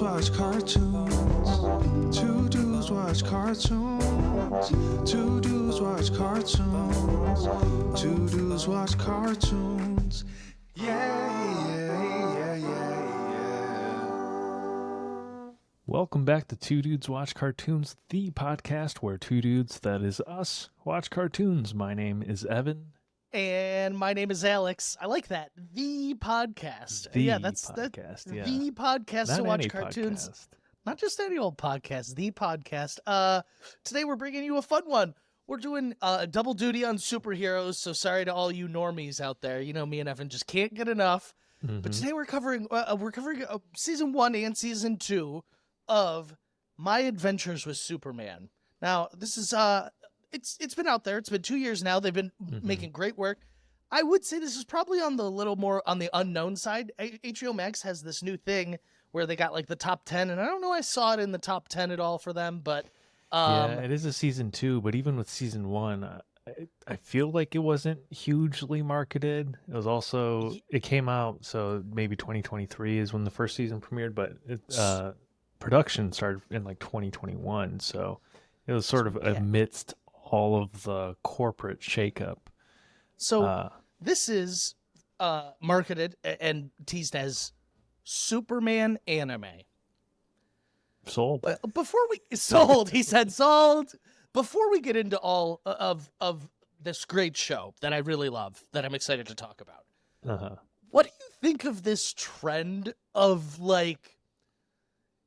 watch cartoons. Two dudes watch cartoons. Two dudes watch cartoons. Two dudes watch cartoons. Yeah. Welcome back to Two Dudes Watch Cartoons, the podcast where two dudes, that is us, watch cartoons. My name is Evan. And my name is Alex. I like that. The podcast. The podcast. yeah. The podcast Not to watch any cartoons. podcast. Not just any old podcast. The podcast. Today we're bringing you a fun one. We're doing double duty on superheroes. So sorry to all you normies out there. You know, me and Evan just can't get enough. But today we're covering season 1 and season 2 of My Adventures with Superman. Now, this is it's been out there. It's been 2 years now. They've been making great work. I would say this is probably on the little more on the unknown side. HBO Max has this new thing where they got like the top 10, and I don't know I saw it in the top 10 at all for them, but yeah, it is a season 2, but even with season 1, I feel like it wasn't hugely marketed. It was also, it came out, so maybe 2023 is when the first season premiered, but production started in like 2021, so it was sort of amidst all of the corporate shakeup. So this is marketed and teased as Superman anime. Sold. Before we sold, he said sold. Before we get into all of this great show that I really love, that I'm excited to talk about, what do you think of this trend of like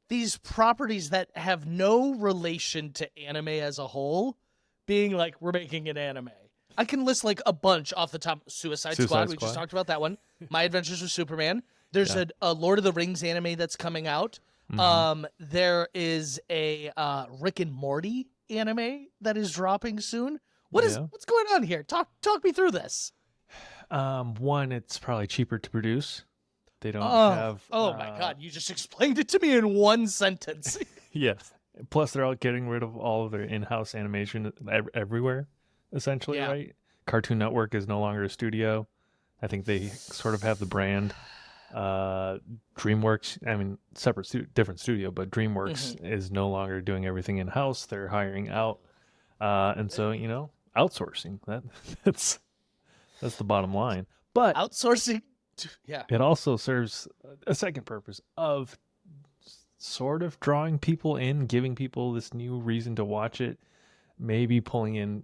these properties that have no relation to anime as a whole being like, we're making an anime? I can list like a bunch off the top. Suicide Squad. We just talked about that one. My Adventures with Superman. There's a Lord of the Rings anime that's coming out. There is a Rick and Morty anime that is dropping soon. What's going on here? Talk me through this. One, it's probably cheaper to produce. They don't have. Oh my God! You just explained it to me in one sentence. Yes. Plus, they're all getting rid of all of their in-house animation everywhere, essentially, right? Cartoon Network is no longer a studio. I think they sort of have the brand. DreamWorks, I mean, different studio, but DreamWorks is no longer doing everything in-house. They're hiring out. And so, outsourcing. That's the bottom line. But outsourcing, it also serves a second purpose of sort of drawing people in, giving people this new reason to watch it, maybe pulling in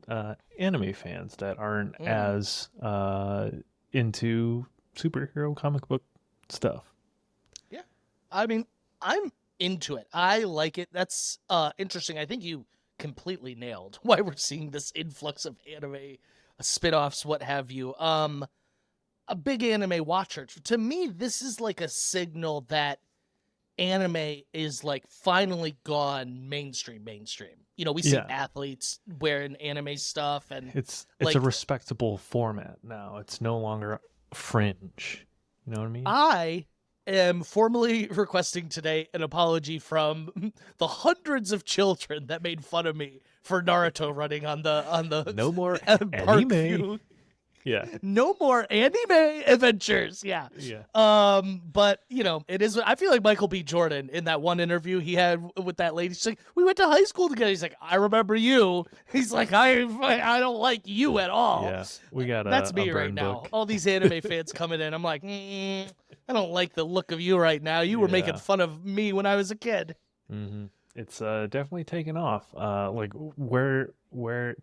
anime fans that aren't as into superhero comic book stuff. Yeah. I mean, I'm into it. I like it. That's interesting. I think you completely nailed why we're seeing this influx of anime spin-offs, what have you. A big anime watcher. To me, this is like a signal that anime is like finally gone mainstream. You know, we see athletes wearing anime stuff, and it's like a respectable format now. It's no longer fringe. You know what I mean? I am formally requesting today an apology from the hundreds of children that made fun of me for Naruto running on the no more anime. Yeah. No more anime adventures. Yeah. But it is. I feel like Michael B. Jordan in that one interview he had with that lady. She's like, we went to high school together. He's like, I remember you. He's like, I don't like you at all. Yeah. We got that's me right now. All these anime fans coming in. I'm like, I don't like the look of you right now. You were making fun of me when I was a kid. It's definitely taken off. Like where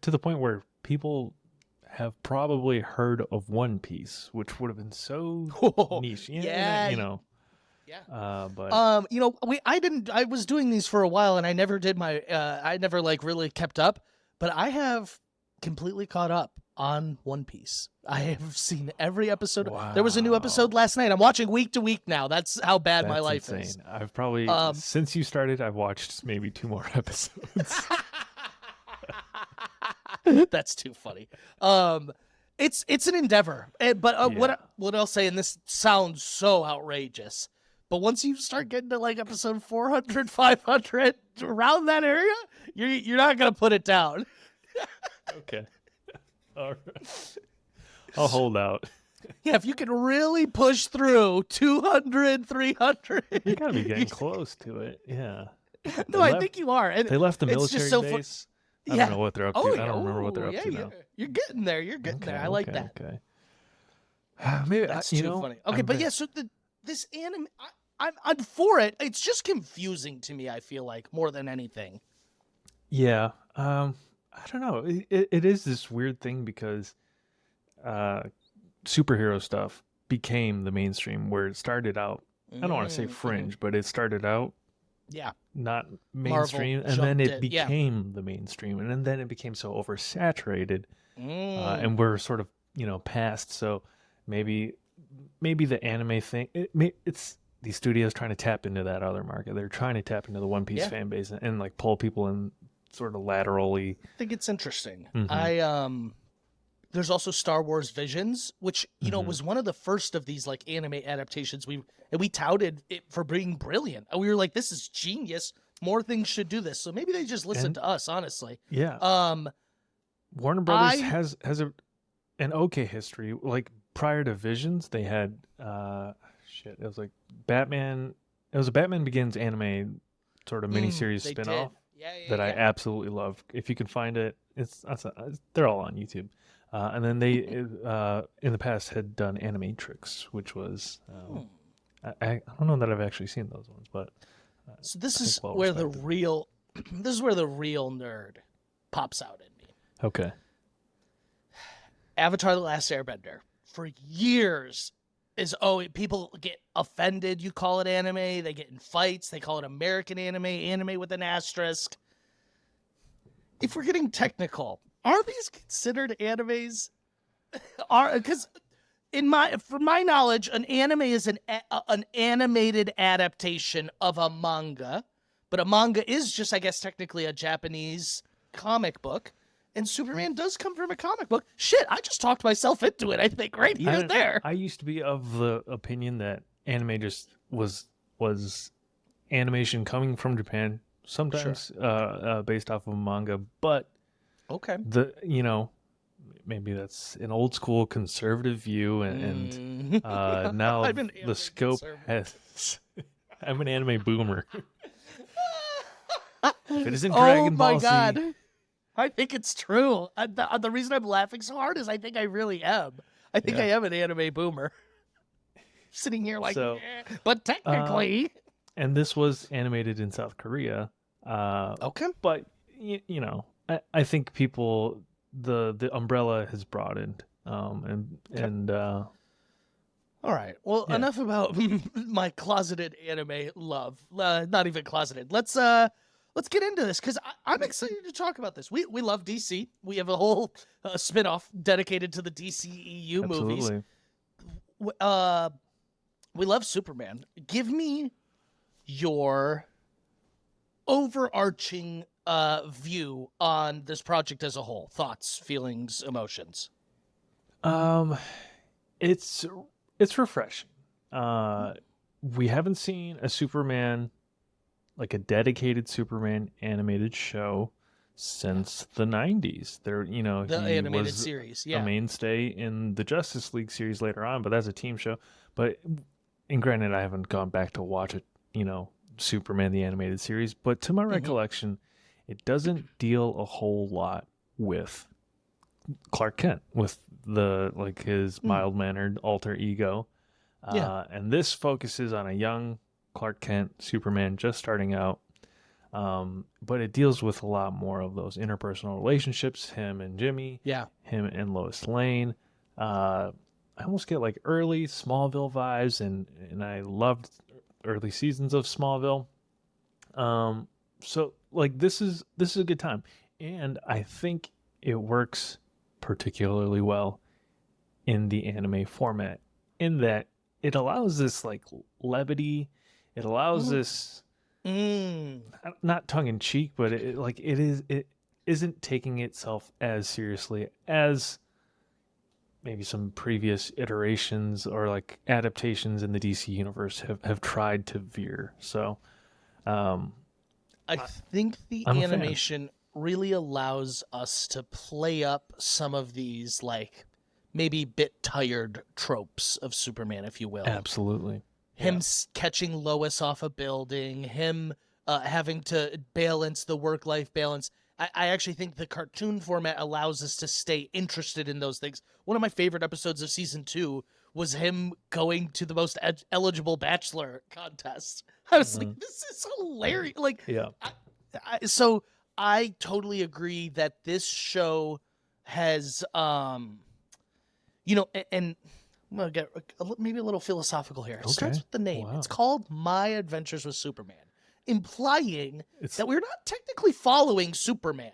to the point where people have probably heard of One Piece, which would have been so niche. But I was doing these for a while, and I never did I never like really kept up, but I have completely caught up on One Piece. I have seen every episode. Wow. There was a new episode last night. I'm watching week to week now. That's how bad my life is. I've probably since you started, I've watched maybe 2 more episodes. That's too funny. It's an endeavor, but what I'll say, and this sounds so outrageous, but once you start getting to like episode 400, 500, around that area, you're not gonna put it down. Okay, all right. I'll hold out. Yeah, if you can really push through 200, 300. You gotta be getting close to it. Yeah. No, I think you are. And They left the it's military just so base. I Yeah. don't know what they're up Oh, to. yeah. I don't remember what they're up yeah, to yeah. now. You're getting there. You're getting there. I like that. Okay. Maybe That's you too know, funny. Okay, but yeah, so this anime, I'm for it. It's just confusing to me, I feel like, more than anything. Yeah. I don't know. It is this weird thing because superhero stuff became the mainstream where it started out. I don't want to say fringe, but it started out not mainstream, and then it became the mainstream, and then it became so oversaturated, and we're sort of past. So maybe the anime thing. It's these studios trying to tap into that other market. They're trying to tap into the One Piece fan base and like pull people in sort of laterally. I think it's interesting. There's also Star Wars Visions, which was one of the first of these like anime adaptations. We touted it for being brilliant. We were like, "This is genius. More things should do this." So maybe they just listened to us, honestly. Yeah. Warner Brothers has an okay history. Like prior to Visions, they had it was like Batman. It was a Batman Begins anime sort of miniseries spinoff that I absolutely love. If you can find it, they're all on YouTube. And then they, in the past, had done Animatrix, which was I don't know that I've actually seen those ones, but so this is where the real nerd pops out in me. Okay. Avatar: The Last Airbender for years is people get offended. You call it anime, they get in fights. They call it American anime with an asterisk. If we're getting technical, are these considered animes? Because from my knowledge, an anime is an animated adaptation of a manga, but a manga is just, I guess, technically a Japanese comic book, and Superman does come from a comic book. Shit, I just talked myself into it. I think right here there. I used to be of the opinion that anime just was animation coming from Japan, sometimes based off of a manga, but. Okay. Maybe that's an old school conservative view, and now the scope has. I'm an anime boomer. If it isn't Dragon Ball Z. God. I think it's true. The reason I'm laughing so hard is I think I really am. I think I am an anime boomer. Sitting here like, but technically. And this was animated in South Korea. Okay. But, I think people, the umbrella has broadened, and all right. Well, enough about my closeted anime love. Not even closeted. Let's get into this because I'm excited to talk about this. We love DC. We have a whole spinoff dedicated to the DCEU movies. We love Superman. Give me your overarching view on this project as a whole. Thoughts, feelings, emotions. It's refreshing. We haven't seen a Superman, like a dedicated Superman animated show since the 90s. The animated series, a mainstay in the Justice League series later on, but that's a team show. And granted, I haven't gone back to watch it, Superman the animated series, but to my recollection, it doesn't deal a whole lot with Clark Kent, with his mild-mannered alter ego. And this focuses on a young Clark Kent, Superman, just starting out. But it deals with a lot more of those interpersonal relationships, him and Jimmy, him and Lois Lane. I almost get like early Smallville vibes, and I loved early seasons of Smallville. So like this is a good time, and I think it works particularly well in the anime format in that it allows this like levity. It allows this not tongue in cheek, but it isn't taking itself as seriously as maybe some previous iterations or like adaptations in the DC universe have tried to veer. So I think the animation really allows us to play up some of these like maybe bit tired tropes of Superman, if you will. Absolutely. Him catching Lois off a building, him having to balance the work-life balance. I actually think the cartoon format allows us to stay interested in those things. One of my favorite episodes of season 2 was him going to the most eligible bachelor contest. I was like, this is hilarious. Like, Yeah. So I totally agree that this show has, you know, and I'm going to get maybe a little philosophical here. It starts with the name. Wow. It's called My Adventures with Superman, implying that we're not technically following Superman.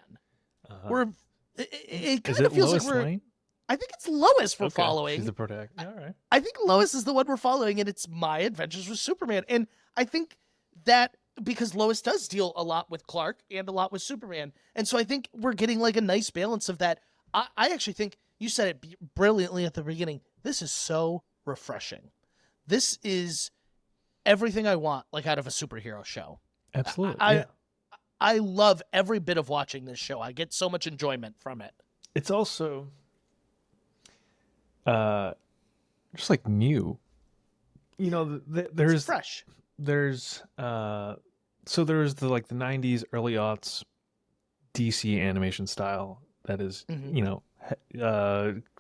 We're it kind of feels Lois like we're. Lane? I think it's Lois we're following. She's the protagonist. All right. I think Lois is the one we're following, and it's My Adventures with Superman. And I think that because Lois does deal a lot with Clark and a lot with Superman, and so I think we're getting like a nice balance of that. I actually think you said it brilliantly at the beginning. This is so refreshing. This is everything I want, like out of a superhero show. Absolutely. I love every bit of watching this show. I get so much enjoyment from it. It's also just like new. You know, there's it's fresh. There's so there's the like the 90s early aughts DC animation style that is, you know,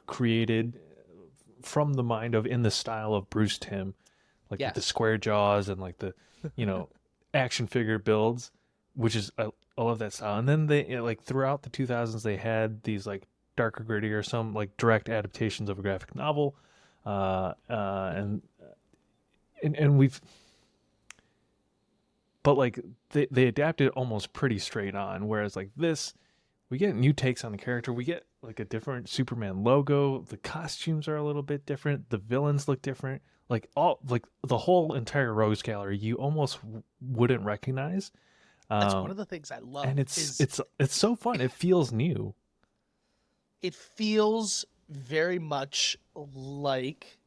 created from the mind of in the style of Bruce Timm, like with the square jaws and like the, you know, action figure builds, which is I love that style. And then they like throughout the 2000s they had these like darker, grittier, some like direct adaptations of a graphic novel, and we've. But like they adapted almost pretty straight on, whereas like this, we get new takes on the character. We get like a different Superman logo. The costumes are a little bit different. The villains look different. Like the whole entire Rogues Gallery, you almost wouldn't recognize. That's one of the things I love, and it's so fun. It feels new. It feels very much like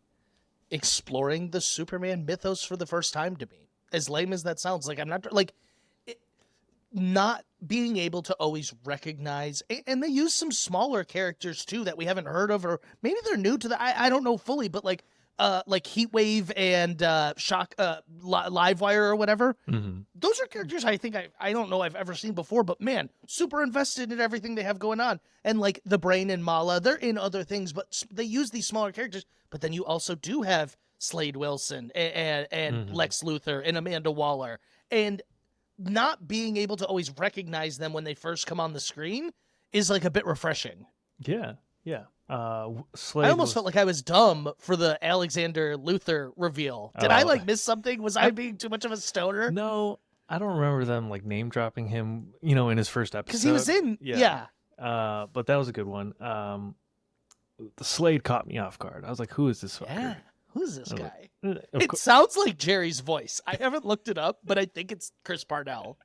exploring the Superman mythos for the first time to me. As lame as that sounds, like I'm not like not being able to always recognize, and they use some smaller characters too that we haven't heard of, or maybe they're new to the. I don't know fully, but like Heatwave and Shock, Livewire or whatever. Mm-hmm. Those are characters I think I don't know I've ever seen before, but man, super invested in everything they have going on. And like the Brain and Mala, they're in other things, but they use these smaller characters. But then you also do have Slade Wilson and Lex Luthor and Amanda Waller, and not being able to always recognize them when they first come on the screen is like a bit refreshing. Yeah. Slade I almost felt like I was dumb for the Alexander Luthor reveal. Did I like miss something? Was I being too much of a stoner? No, I don't remember them like name dropping him, you know, in his first episode. Because he was in, yeah. But that was a good one. The Slade caught me off guard. I was like, who is this fucker? Yeah. Who's this guy? It sounds like Jerry's voice. I haven't looked it up, but I think it's Chris Parnell.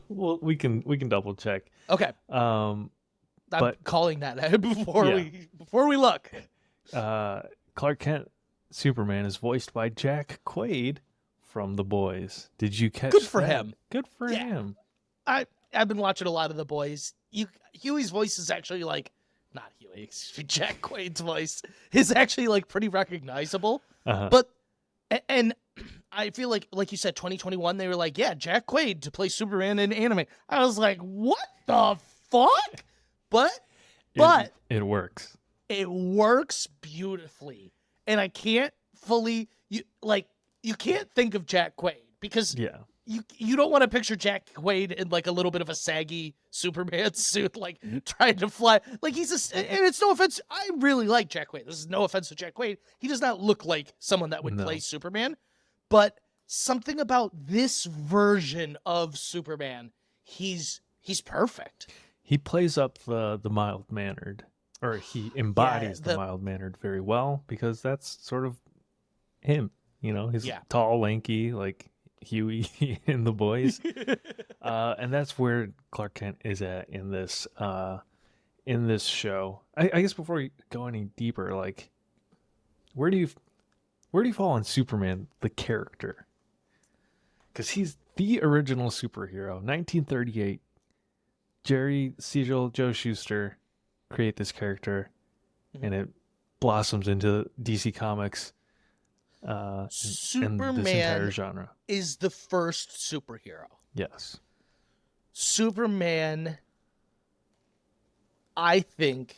Well, we can double check. Okay. I'm calling that before we look. Clark Kent Superman is voiced by Jack McQuaid from The Boys. Did you catch Good for that? him. Good for him. I've been watching a lot of The Boys. Huey's voice is actually like not Huey, Jack McQuaid's voice is actually like pretty recognizable. But and I feel like you said 2021 they were like, yeah, Jack McQuaid to play Superman in anime. I was like, what the fuck? But it works. It works beautifully. And I can't fully you can't think of Jack McQuaid because you don't want to picture Jack McQuaid in like a little bit of a saggy Superman suit, like trying to fly. Like and it's no offense. I really like Jack McQuaid. This is no offense to Jack McQuaid. He does not look like someone that would play Superman, but something about this version of Superman, he's perfect. He plays up the mild-mannered, or he embodies the mild-mannered very well because that's sort of him. You know, he's tall, lanky, like Huey in The Boys, and that's where Clark Kent is at in this show. I guess before we go any deeper, like where do you fall on Superman the character? Because he's the original superhero. 1938, Jerry Siegel, Joe Shuster create this character. and it blossoms into DC Comics and this entire genre. Is the first superhero. Yes. Superman, I think,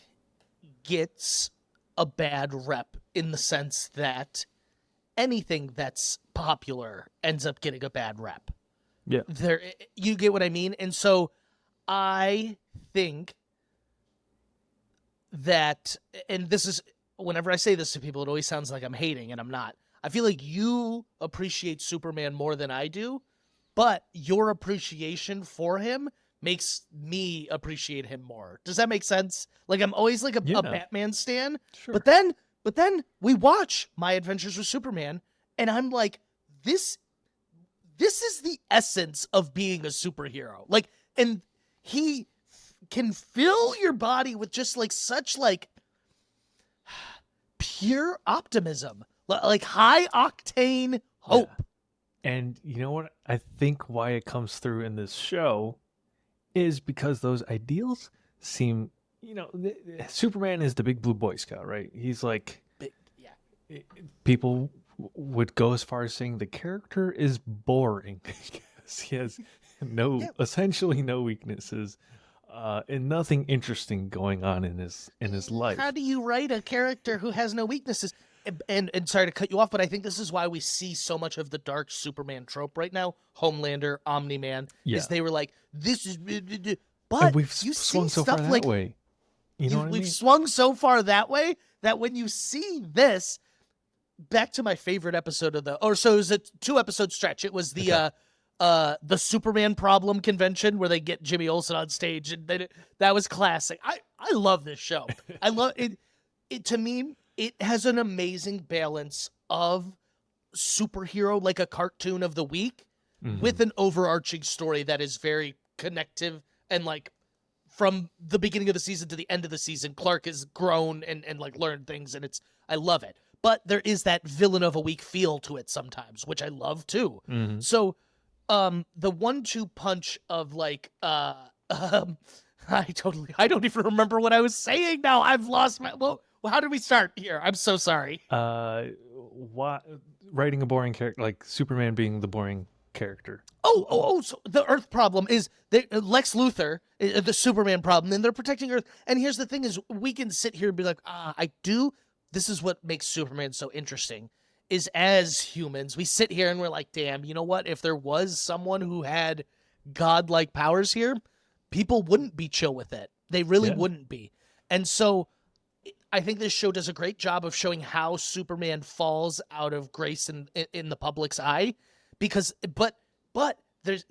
gets a bad rep in the sense that anything that's popular ends up getting a bad rep. Yeah. You get what I mean? And so I think that, and this is, whenever I say this to people, it always sounds like I'm hating, and I'm not. I feel like you appreciate Superman more than I do, but your appreciation for him makes me appreciate him more. Does that make sense? Like, I'm always like a Batman stan, sure. but then we watch My Adventures with Superman, and I'm like, this is the essence of being a superhero. Like, and he can fill your body with just like such like pure optimism, like high octane hope. Yeah. And you know what? I think why it comes through in this show is because those ideals seem, Superman is the big blue Boy Scout, right? He's like, people would go as far as saying the character is boring because he has essentially no weaknesses. And nothing interesting going on in his life. How do you write a character who has no weaknesses? And sorry to cut you off, but I think this is why we see so much of the dark Superman trope right now. Homelander, Omni-Man, is they were like, this is, but and we've swung so far that way. You know what I mean? We've swung so far that way that when you see this, back to my favorite episode of so it was a 2-episode stretch. It was the Superman Problem convention where they get Jimmy Olsen on stage, and that was classic. I love this show. I love it. To me, it has an amazing balance of superhero, like a cartoon of the week, with an overarching story that is very connective, and like from the beginning of the season to the end of the season, Clark has grown and like learned things, and I love it. But there is that villain of a week feel to it sometimes, which I love too. So the 1-2 punch of like I don't even remember what I was saying now. I've lost my how did we start here? I'm so sorry. Writing a boring character, like Superman being the boring character. So the Earth problem is Lex Luthor, the Superman problem, and they're protecting Earth. And here's the thing: is we can sit here and be like, this is what makes Superman so interesting. Is as humans, we sit here and we're like, damn, you know what? If there was someone who had godlike powers here, people wouldn't be chill with it. They really wouldn't be. And so I think this show does a great job of showing how Superman falls out of grace in the public's eye, because but there's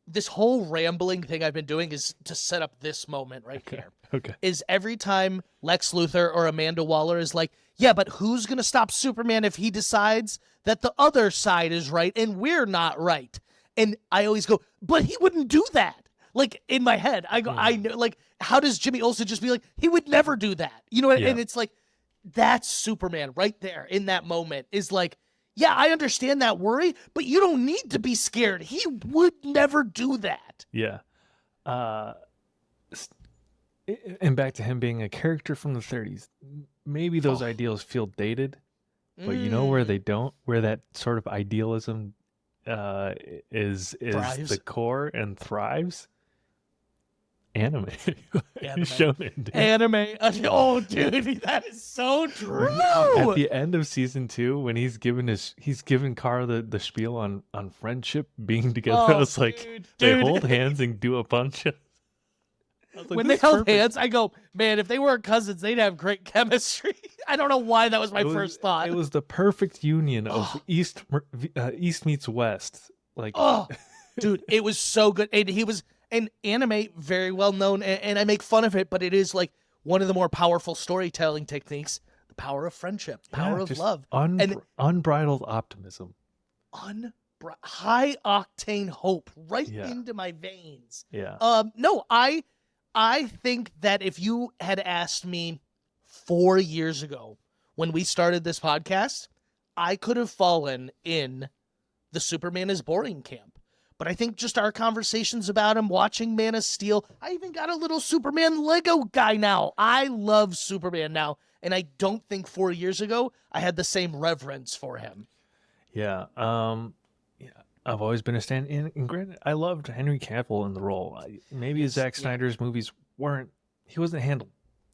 this whole rambling thing I've been doing is to set up this moment right here. Okay. Is every time Lex Luthor or Amanda Waller is like, yeah, but who's going to stop Superman if he decides that the other side is right and we're not right? And I always go, but he wouldn't do that. Like, in my head, I go, I know, like, how does Jimmy Olsen just be like, he would never do that? You know what? And it's like, that's Superman right there in that moment is like, yeah, I understand that worry, but you don't need to be scared. He would never do that. Yeah. And back to him being a character from the 30s. Maybe those ideals feel dated, but you know where they don't? Where that sort of idealism is the core and thrives? Anime. Shonen, dude. Anime. Oh, dude, that is so true. At the end of season 2, when he's given Kara the spiel on friendship, being together, I was like, they hold hands and do a bunch of. Like, when they held hands, I go, man, if they weren't cousins, they'd have great chemistry. I don't know why that was my first thought. It was the perfect union of East meets West. Like, dude, it was so good. And he was an anime, very well known, and I make fun of it, but it is like one of the more powerful storytelling techniques. The power of friendship, power of love, unbridled optimism, high octane hope right into my veins. Yeah. No, I think that if you had asked me 4 years ago when we started this podcast, I could have fallen in the Superman is boring camp. But I think just our conversations about him, watching Man of Steel, I even got a little Superman Lego guy now. I love Superman now. And I don't think 4 years ago I had the same reverence for him. Yeah. Yeah. I've always been a stan. And granted, I loved Henry Cavill in the role. Maybe Zack Snyder's movies he wasn't handled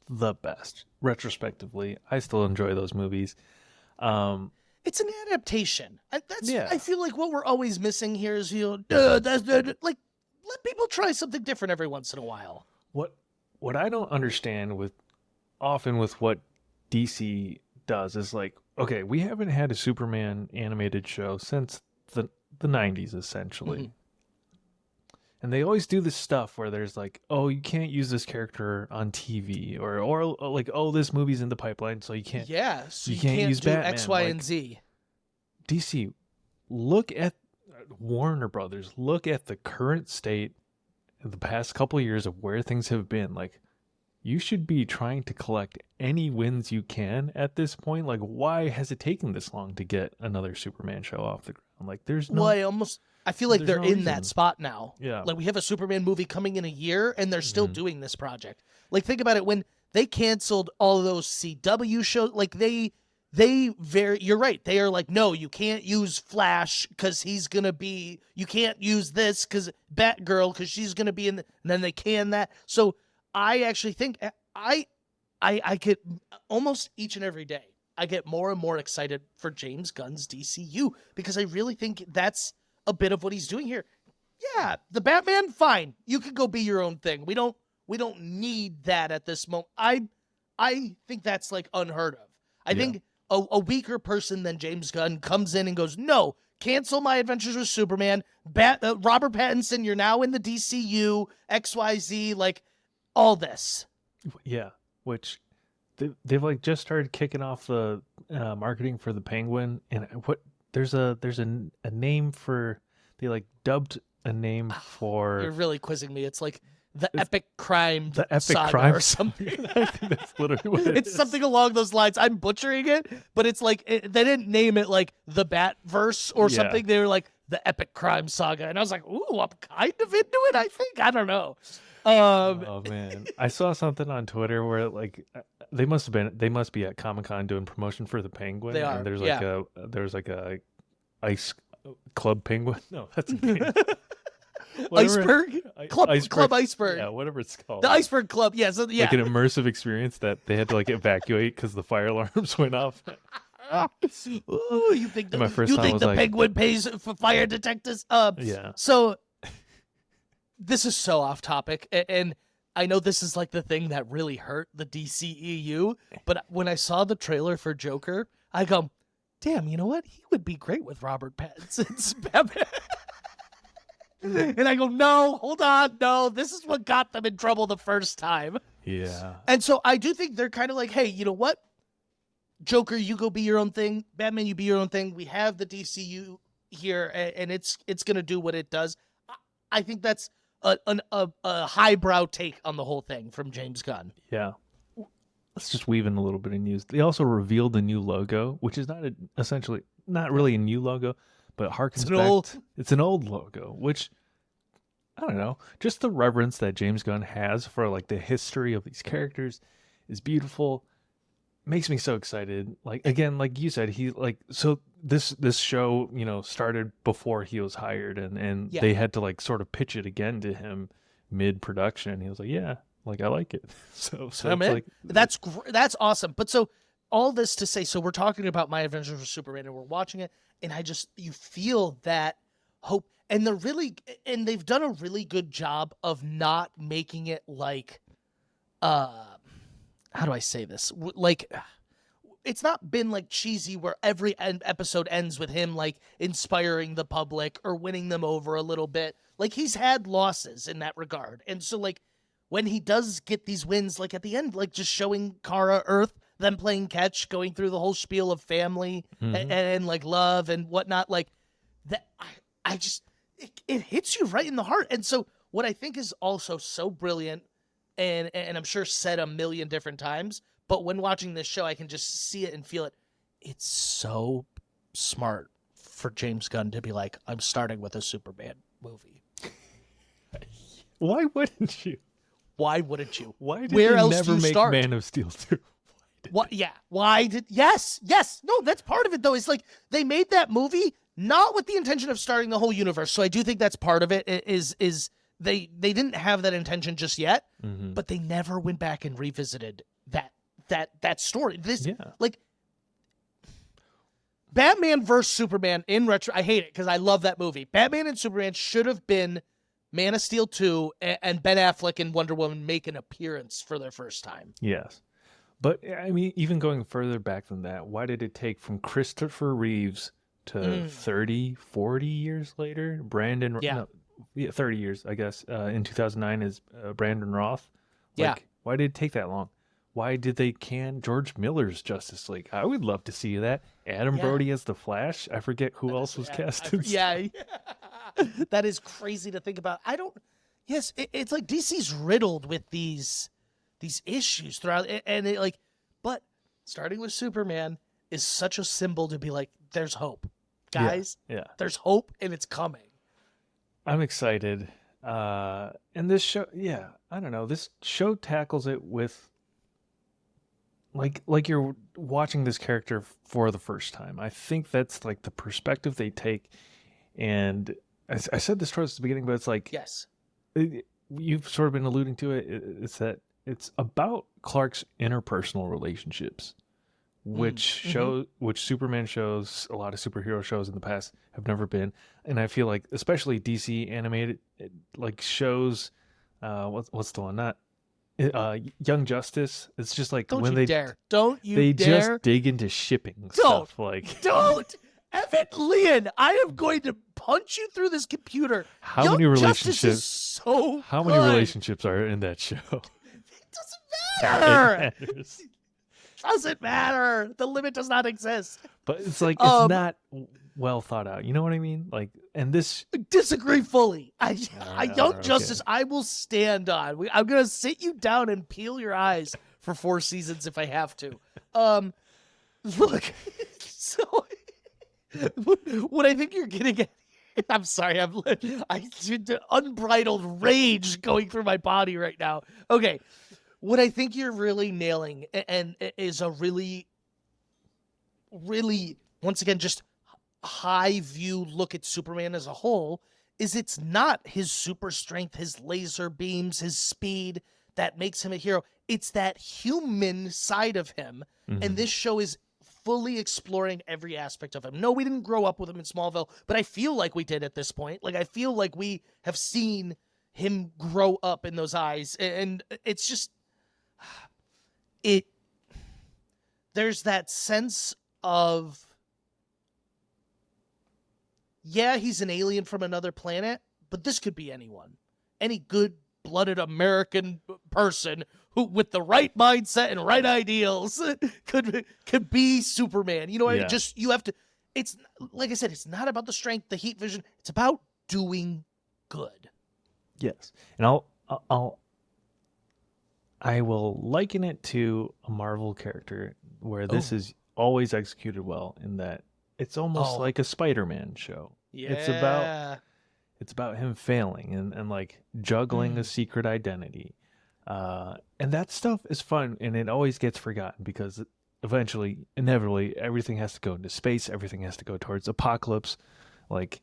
the best. Retrospectively, I still enjoy those movies. It's an adaptation. I feel like what we're always missing here is, like, let people try something different every once in a while. What I don't understand often with what DC does is like, okay, we haven't had a Superman animated show since the 90s, essentially. Mm-hmm. And they always do this stuff where there's like, oh, you can't use this character on TV, or like, oh, this movie's in the pipeline, so you can't. Yeah, so you can't use do Batman. X, Y, and Z. DC, look at Warner Brothers. Look at the current state of the past couple of years of where things have been. Like, you should be trying to collect any wins you can at this point. Like, why has it taken this long to get another Superman show off the ground? Like, there's no. Well, I feel like they're in that spot now. Yeah. Like, we have a Superman movie coming in a year, and they're still doing this project. Like, think about it. When they canceled all of those CW shows, like, you're right. They are like, no, you can't use Flash because he's going to be, you can't use this because Batgirl because she's going to be in, and then they can that. So I actually think I get almost each and every day, I get more and more excited for James Gunn's DCU because I really think that's a bit of what he's doing here. Yeah, the Batman, fine. You can go be your own thing. We don't need that at this moment. I think that's like unheard of. I think a weaker person than James Gunn comes in and goes, no, cancel my Adventures with Superman. Robert Pattinson, you're now in the DCU, XYZ, like all this. Yeah, which they've like just started kicking off the marketing for the Penguin, and there's a name for, they like dubbed a name for. You're really quizzing me. It's like the epic crime saga or something. I think that's literally what it is. It's something along those lines. I'm butchering it, but it's like they didn't name it like the Batverse or something. They were like the epic crime saga, and I was like, ooh, I'm kind of into it. I think, I don't know. Oh man, I saw something on Twitter where like they must be at Comic-Con doing promotion for the Penguin. They are. And there's like a ice club penguin. No, that's a name. Iceberg? Club Iceberg. Yeah, whatever it's called. The Iceberg Club. Yeah, so yeah. Like an immersive experience that they had to like evacuate because the fire alarms went off. Ooh, you think the Penguin pays for fire detectors? Yeah. So this is so off topic, and I know this is like the thing that really hurt the DCEU, but when I saw the trailer for Joker, I go, damn, you know what? He would be great with Robert Pattinson's Batman. And I go, no, hold on, no, this is what got them in trouble the first time. Yeah. And so I do think they're kind of like, hey, you know what? Joker, you go be your own thing. Batman, you be your own thing. We have the DCU here, and it's going to do what it does. I think that's a highbrow take on the whole thing from James Gunn. Yeah. Let's just weave in a little bit of news. They also revealed the new logo, which is essentially not really a new logo, but harkens it's an old logo, which, I don't know, just the reverence that James Gunn has for like the history of these characters is beautiful. Makes me so excited. Like, again, like you said, this show, started before he was hired, and they had to like sort of pitch it again to him mid-production. He was like, yeah, like I like it. So I mean, like, that's awesome. But so all this to say, so we're talking about My Adventures with Superman, and we're watching it, and you feel that hope, and they've done a really good job of not making it like, how do I say this? Like, it's not been like cheesy where every episode ends with him like inspiring the public or winning them over a little bit. Like, he's had losses in that regard. And so like when he does get these wins, like at the end, like just showing Kara Earth, them playing catch, going through the whole spiel of family and like love and whatnot, like that, I just, it hits you right in the heart. And so what I think is also so brilliant, and I'm sure said a million different times, but when watching this show, I can just see it and feel it. It's so smart for James Gunn to be like, I'm starting with a Superman movie. Why wouldn't you? Why wouldn't you? Why did Where they else never do you make start? Man of Steel 2? What? Yeah. Why did? Yes. No, that's part of it, though. It's like they made that movie not with the intention of starting the whole universe. So I do think that's part of it. Is they didn't have that intention just yet, but they never went back and revisited that story. Like Batman versus Superman in retro. I hate it because I love that movie. Batman and Superman should have been Man of Steel 2, and Ben Affleck and Wonder Woman make an appearance for their first time. Yes. But, I mean, even going further back than that, why did it take from Christopher Reeves to 30, 40 years later? 30 years, I guess. In 2009 is Brandon Roth. Why did it take that long? Why did they can George Miller's Justice League? I would love to see that. Adam Brody as the Flash. I forget who else was casted. That is crazy to think about. It's like DC's riddled with these issues throughout, and but starting with Superman is such a symbol to be like, there's hope, guys. Yeah. There's hope, and it's coming. I'm excited. And this show, I don't know. This show tackles it with like you're watching this character for the first time. I think that's like the perspective they take. And I said this towards the beginning, but it's like, yes, you've sort of been alluding to it. It's that it's about Clark's interpersonal relationships, which Superman shows, a lot of superhero shows in the past have never been. And I feel like, especially DC animated, like shows, what's the one? Not Young Justice. It's just like don't when you they dare just dig into shipping stuff. Don't Evan Leon, I am going to punch you through this computer. How many relationships? Justice is so how good. many relationships are in that show? It doesn't matter. It matters. Doesn't matter. The limit does not exist. But it's like it's not well thought out. You know what I mean? Like, and this disagree fully. Young Justice, I will stand on. I'm gonna sit you down and peel your eyes for 4 seasons if I have to. Look, so what I think you're getting at. I'm sorry. I unbridled rage going through my body right now. Okay. What I think you're really nailing and is a really, really, once again, just high view look at Superman as a whole is it's not his super strength, his laser beams, his speed that makes him a hero. It's that human side of him. And this show is fully exploring every aspect of him. No, we didn't grow up with him in Smallville, but I feel like we did at this point. Like, I feel like we have seen him grow up in those eyes. And it's just, there's that sense of, he's an alien from another planet, but this could be anyone. Any good-blooded American person who, with the right mindset and right ideals, could be Superman. You know what I mean? Just, you have to, it's, like I said, it's not about the strength, the heat vision. It's about doing good. Yes. And I will liken it to a Marvel character where this is always executed well in that it's almost like a Spider-Man show. Yeah. It's about him failing and like juggling a secret identity. And that stuff is fun, and it always gets forgotten because eventually, inevitably, everything has to go into space. Everything has to go towards apocalypse. Like,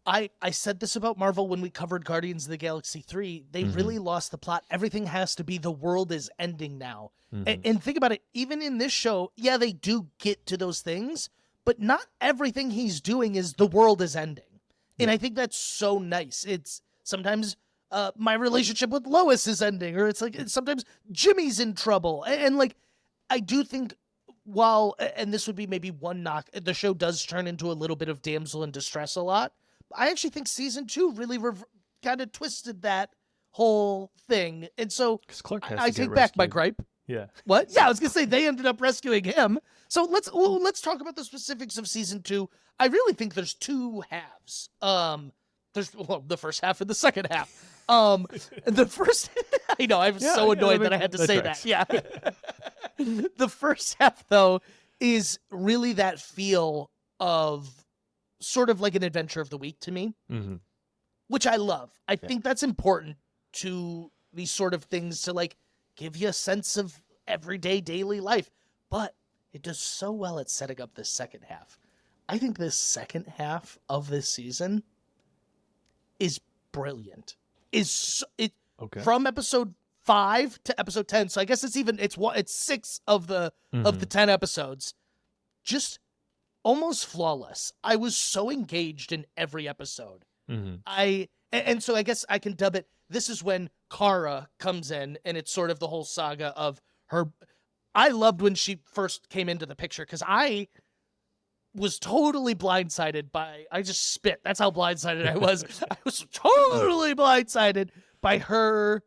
I said this about Marvel when we covered Guardians of the Galaxy 3. They really lost the plot. Everything has to be the world is ending now. And think about it. Even in this show, they do get to those things, but not everything he's doing is the world is ending. And I think that's so nice. It's sometimes my relationship with Lois is ending, or it's like sometimes Jimmy's in trouble. And like, I do think and this would be maybe one knock, the show does turn into a little bit of damsel in distress a lot. I actually think season 2 really kind of twisted that whole thing. And so I take back my gripe. Yeah. What? Yeah, I was going to say they ended up rescuing him. So let's talk about the specifics of season 2. I really think there's 2 halves. There's the first half and the second half. The first, I know, I'm so annoyed that I had to say that. Yeah. The first half, though, is really that feel of sort of like an adventure of the week to me. which I love. I think that's important to these sort of things to like give you a sense of everyday daily life. But it does so well at setting up this second half. I think this second half of this season is brilliant. From episode 5 to episode 10. So I guess it's 6 of the 10 episodes. Just almost flawless. I was so engaged in every episode. And so I guess I can dub it. This is when Kara comes in, and it's sort of the whole saga of her. I loved when she first came into the picture because I was totally blindsided by. I just spit. That's how blindsided I was. I was totally blindsided by her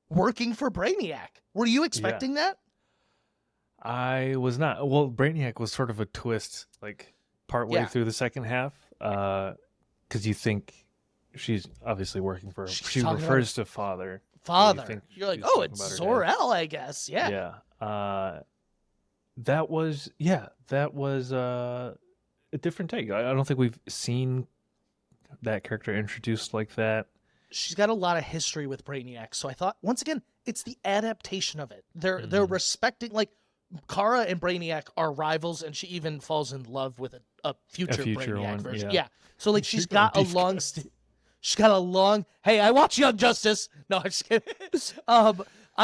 working for Brainiac. Were you expecting that? I was not. Well, Brainiac was sort of a twist, like partway through the second half, because you think she's obviously working for. She refers to father. Father. You're like, oh, it's Zor-El, I guess. Yeah. Yeah. That was a different take. I don't think we've seen that character introduced like that. She's got a lot of history with Brainiac, so I thought once again it's the adaptation of it. They're respecting, like, Kara and Brainiac are rivals, and she even falls in love with a future Brainiac version. Yeah. So like she's got a long. Hey, I watch Young Justice. No, I'm just kidding.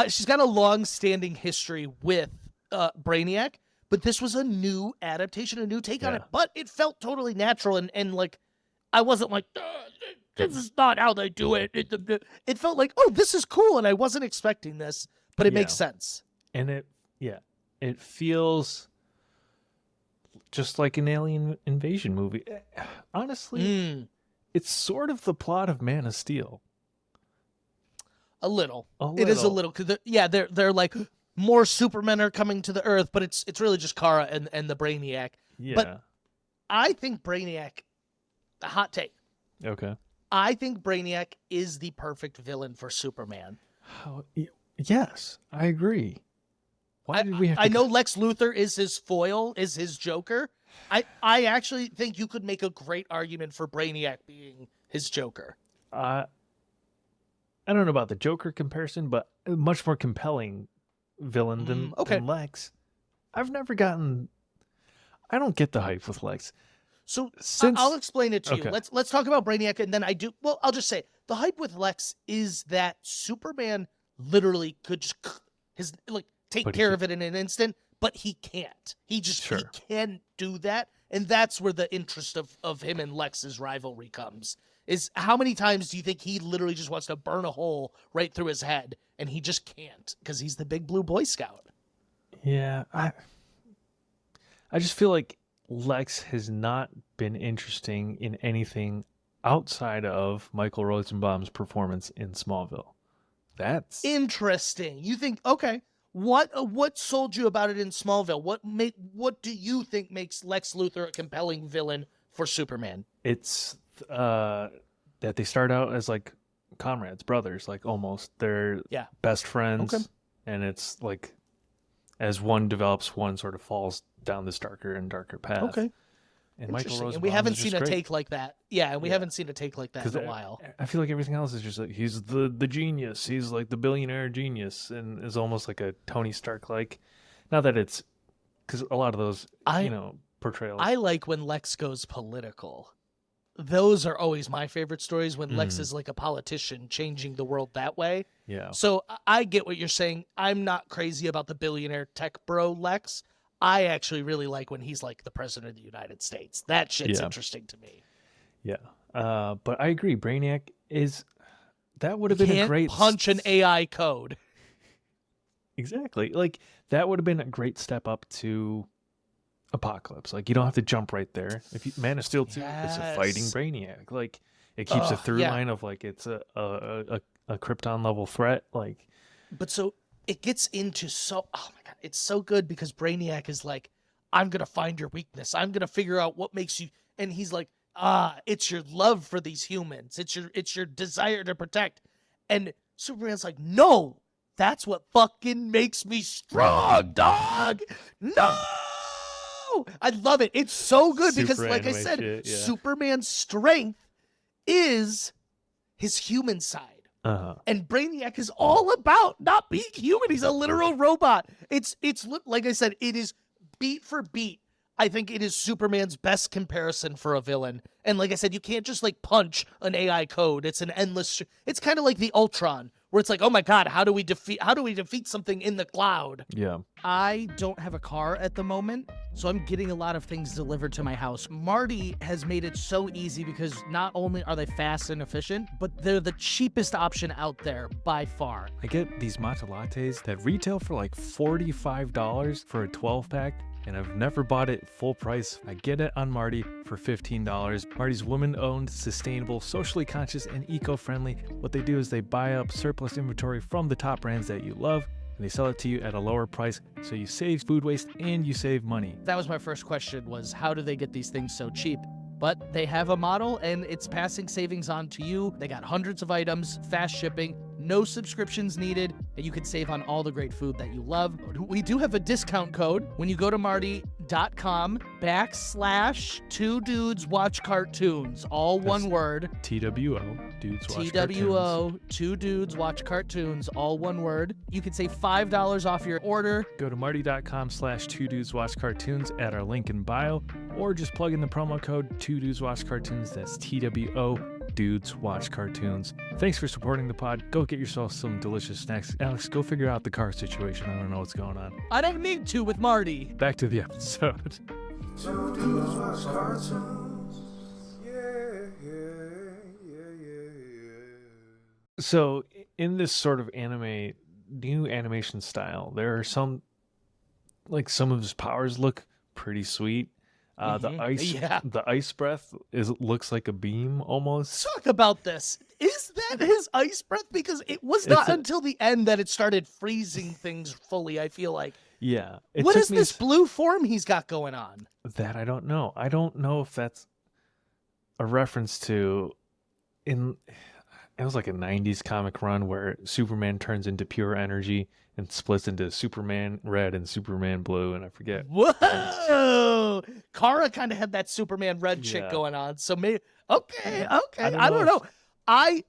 She's got a long-standing history with Brainiac, but this was a new adaptation, a new take on it. But it felt totally natural, and like I wasn't like, this is not how they do it. It felt like, oh, this is cool, and I wasn't expecting this, but it makes sense. And it feels just like an alien invasion movie. Honestly, it's sort of the plot of Man of Steel. A little. It is a little. Cause they're like, more Supermen are coming to the Earth, but it's really just Kara and the Brainiac. Yeah. But I think Brainiac, a hot take. Okay. I think Brainiac is the perfect villain for Superman. Yes, I agree. Why did we have to... I know Lex Luthor is his foil, is his Joker. I actually think you could make a great argument for Brainiac being his Joker. I don't know about the Joker comparison, but a much more compelling villain than Lex. I don't get the hype with Lex. So I'll explain it to you. Let's talk about Brainiac, and then I'll just say the hype with Lex is that Superman literally could just take care of it in an instant, but he can't. He can't do that, and that's where the interest of him and Lex's rivalry comes. Is how many times do you think he literally just wants to burn a hole right through his head, and he just can't because he's the big blue Boy Scout? Yeah, I just feel like Lex has not been interesting in anything outside of Michael Rosenbaum's performance in Smallville. That's interesting. You think, okay, what sold you about it in Smallville? What do you think makes Lex Luthor a compelling villain for Superman? It's that they start out as like comrades, brothers, like almost they're best friends, and it's like as one develops, one sort of falls down this darker and darker path. Okay. And Michael Rosenbaum, and we haven't seen a take like that. Yeah, and we haven't seen a take like that in a while. I feel like everything else is just like he's the genius. He's like the billionaire genius, and is almost like a Tony Stark like. Not that it's because a lot of those portrayals. I like when Lex goes political. Those are always my favorite stories when Lex is like a politician changing the world that way. Yeah. So I get what you're saying. I'm not crazy about the billionaire tech bro Lex. I actually really like when he's like the president of the United States. That shit's interesting to me. Yeah. But I agree. Brainiac that would have been a great... punch an AI code. Exactly. Like, that would have been a great step up to Apocalypse. Like, you don't have to jump right there. Man of Steel 2 is a fighting Brainiac. Like, it keeps a through line of, like, it's a Krypton level threat. Like, but so... it gets into oh my God, it's so good because Brainiac is like, I'm going to find your weakness. I'm going to figure out what makes you, and he's like, it's your love for these humans. It's your desire to protect. And Superman's like, no, that's what fucking makes me strong, dog. No! I love it. It's so good because like I said, Superman's strength is his human side. Uh-huh. And Brainiac is all about not being human. He's a literal robot. It's like I said, it is beat for beat. I think it is Superman's best comparison for a villain. And like I said, you can't just like punch an AI code. It's an endless. It's kind of like the Ultron, where it's like, oh my God, how do we defeat something in the cloud? Yeah. I don't have a car at the moment, so I'm getting a lot of things delivered to my house. Marty has made it so easy because not only are they fast and efficient, but they're the cheapest option out there by far. I get these matcha lattes that retail for like $45 for a 12-pack. And I've never bought it full price. I get it on Marty for $15. Marty's woman-owned, sustainable, socially conscious, and eco-friendly. What they do is they buy up surplus inventory from the top brands that you love, and they sell it to you at a lower price, so you save food waste and you save money. That was my first question, was how do they get these things so cheap? But they have a model, and it's passing savings on to you. They got hundreds of items, fast shipping, no subscriptions needed, and you can save on all the great food that you love. We do have a discount code when you go to marty.com/2dudeswatchcartoons, all one word. TWO, Dudes Watch TWO, 2 Dudes Watch Cartoons, all one word. You can save $5 off your order. Go to marty.com/2dudeswatchcartoons at our link in bio, or just plug in the promo code 2dudeswatchcartoons. That's TWO, Dudes Watch Cartoons. Thanks for supporting the pod. Go get yourself some delicious snacks. Alex, go figure out the car situation. I don't know what's going on. I don't need to with Marty. Back to the episode. Two dudes watch cartoons. So, in this sort of new animation style, there are some of his powers look pretty sweet. The ice breath looks like a beam almost. Talk about this. Is that his ice breath? Because it was not until the end that it started freezing things fully, I feel like. Yeah. What is this blue form he's got going on? That I don't know. I don't know if that's a reference to it was like a 90s comic run where Superman turns into pure energy and splits into Superman red and Superman blue, and I forget. Whoa! Kara kind of had that Superman red chick going on, so maybe okay. I don't know.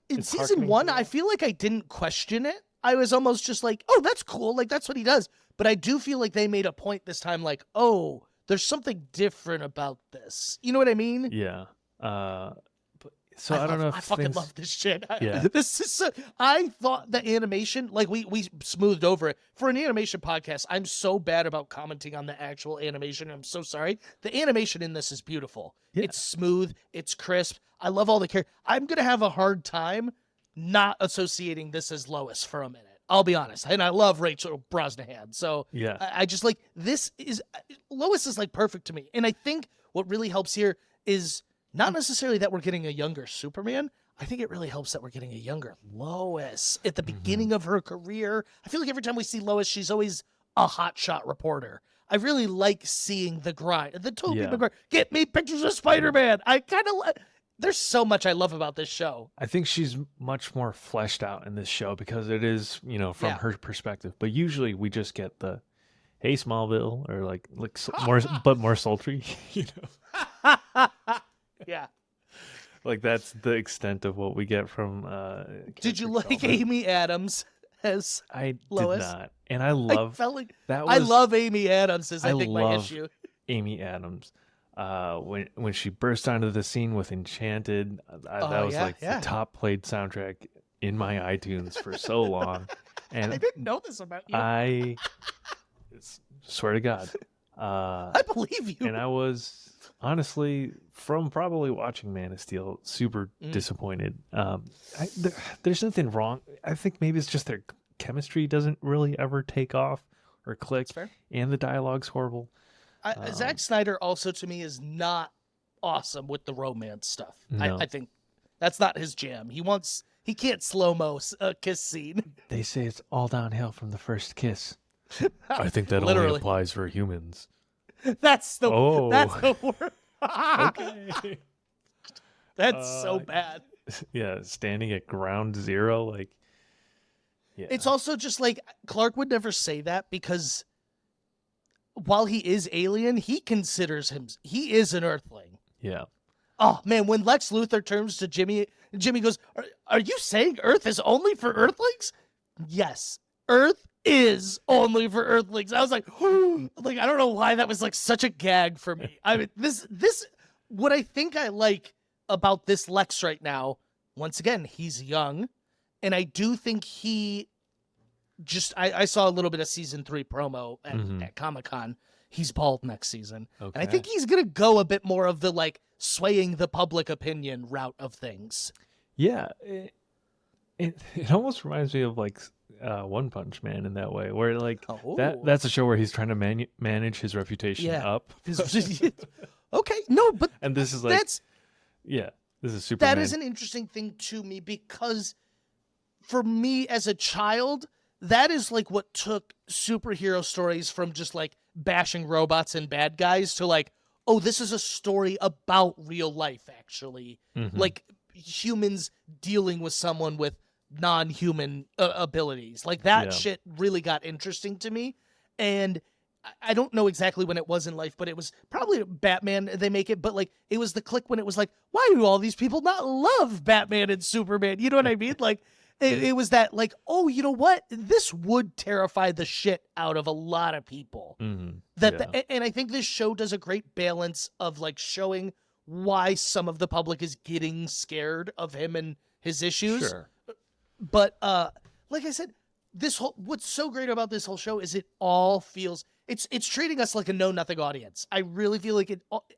In season 1, I feel like I didn't question it. I was almost just like, oh, that's cool. Like, that's what he does. But I do feel like they made a point this time, like, oh, there's something different about this. You know what I mean? Yeah. So I don't know if I fucking love this shit. Yeah. This is I thought the animation, like we smoothed over it. For an animation podcast, I'm so bad about commenting on the actual animation. I'm so sorry. The animation in this is beautiful. Yeah. It's smooth. It's crisp. I love all the characters. I'm going to have a hard time not associating this as Lois for a minute. I'll be honest. And I love Rachel Brosnahan. So yeah. I just like, Lois is like perfect to me. And I think what really helps here is not necessarily that we're getting a younger Superman. I think it really helps that we're getting a younger Lois at the beginning of her career. I feel like every time we see Lois, she's always a hotshot reporter. I really like seeing the grind. The Tobey Maguire, get me pictures of Spider-Man. I kind of there's so much I love about this show. I think she's much more fleshed out in this show because it is, from her perspective. But usually we just get the, hey, Smallville, or like more, but more sultry, Yeah. Like that's the extent of what we get from Did you like Amy Adams as Lois? Did not. And I love I love Amy Adams is I think my issue. Amy Adams. When she burst onto the scene with Enchanted, that was the top played soundtrack in my iTunes for so long. And I didn't know this about you. I swear to God. I believe you. And I was honestly, from probably watching Man of Steel, super disappointed. There's nothing wrong. I think maybe it's just their chemistry doesn't really ever take off or click. That's fair. And the dialogue's horrible. Zack Snyder also to me is not awesome with the romance stuff. No. I think that's not his jam. He can't slow-mo a kiss scene. They say it's all downhill from the first kiss. I think that Literally. only applies for humans. That's the word. Okay. That's so bad. Yeah, standing at ground zero, like. Yeah. It's also just like Clark would never say that because while he is alien, he considers he is an Earthling. Yeah. Oh man, when Lex Luthor turns to Jimmy, Jimmy goes, "Are you saying Earth is only for Earthlings?" Yes, Earth is only for Earthlings. I was like, like I don't know why that was like such a gag for me. I mean, this what I think I like about this Lex right now. Once again, he's young, and I do think he just. I saw a little bit of season 3 promo at Comic-Con. He's bald next season. Okay. And I think he's going to go a bit more of the like swaying the public opinion route of things. Yeah. It almost reminds me of like One Punch Man in that way, where like that's a show where he's trying to manage his reputation up. Okay. No, but and this is like, this is Superman. That is an interesting thing to me because for me as a child, that is like what took superhero stories from just like bashing robots and bad guys to like, oh, this is a story about real life, actually. Like humans dealing with someone with non-human abilities. Like that shit really got interesting to me. And I don't know exactly when it was in life, but it was probably Batman, they make it, but like it was the click when it was like, why do all these people not love Batman and Superman? You know what I mean? Like, it was that like, oh, you know what? This would terrify the shit out of a lot of people. And I think this show does a great balance of like showing why some of the public is getting scared of him and his issues. Sure. But like I said, what's so great about this whole show is it all feels it's treating us like a know-nothing audience. I really feel like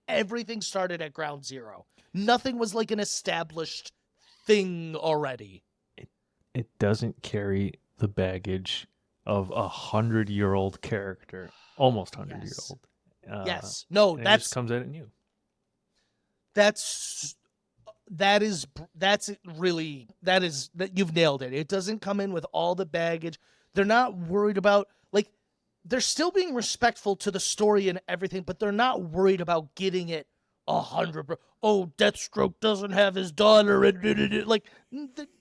everything started at ground zero. Nothing was like an established thing already. It doesn't carry the baggage of 100-year-old character, almost 100-year-old. Yes. No, it just comes out in you. That you've nailed it. It doesn't come in with all the baggage. They're not worried about like they're still being respectful to the story and everything, but they're not worried about getting it 100%. Oh, Deathstroke doesn't have his daughter, and like.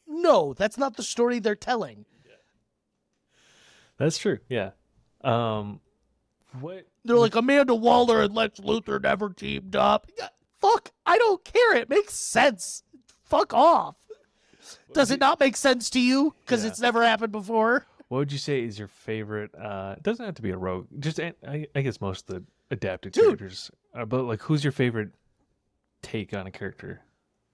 No, that's not the story they're telling. That's true. Yeah. They're like Amanda Waller and Lex Luthor never teamed up. Fuck, I don't care. It makes sense. Fuck off. Does it not make sense to you? Because it's never happened before. What would you say is your favorite? It doesn't have to be a rogue. Just I guess most of the adapted characters. But like, who's your favorite take on a character?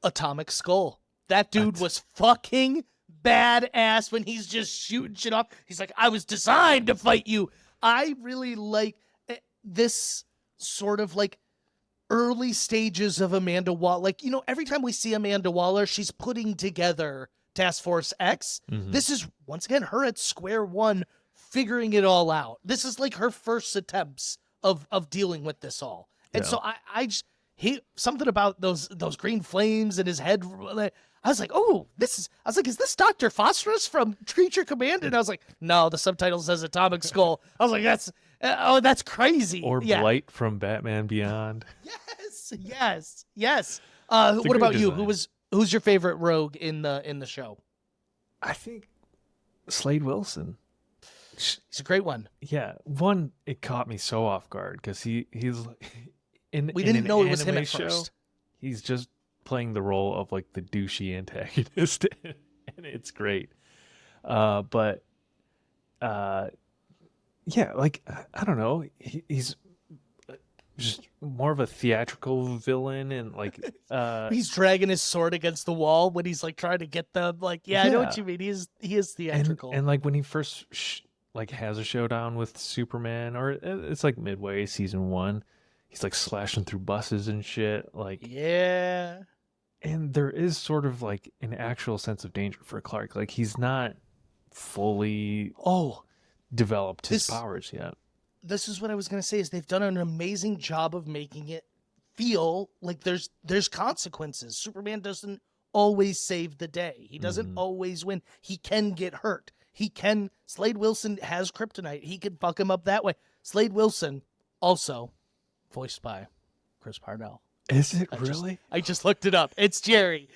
Atomic Skull. That dude was fucking badass when he's just shooting shit off. He's like, I was designed to fight you. I really like this sort of like early stages of Amanda Waller. Like, you know, every time we see Amanda Waller, she's putting together Task Force X. This is, once again, her at square one, figuring it all out. This is like her first attempts of dealing with this all. And so I just, something about those green flames in his head. I was like, is this Dr. Phosphorus from Creature Command? And I was like, no, the subtitle says Atomic Skull. I was like, that's crazy. Or Blight from Batman Beyond. Yes. What about you? Who's your favorite rogue in the show? I think Slade Wilson. He's a great one. Yeah. It caught me so off guard because he's we didn't know it was him at first. He's just playing the role of like the douchey antagonist, and it's great. But like I don't know, he's just more of a theatrical villain, and like he's dragging his sword against the wall when he's like trying to get them. Like, I know what you mean. He is theatrical, and like when he first like has a showdown with Superman, or it's like midway season 1. He's like slashing through buses and shit. Like, yeah. And there is sort of like an actual sense of danger for Clark. Like, he's not fully developed his powers yet. This is what I was going to say is they've done an amazing job of making it feel like there's consequences. Superman doesn't always save the day. He doesn't always win. He can get hurt. Slade Wilson has kryptonite. He can fuck him up that way. Slade Wilson also voiced by Chris Parnell. Is it really? I just looked it up. It's Jerry.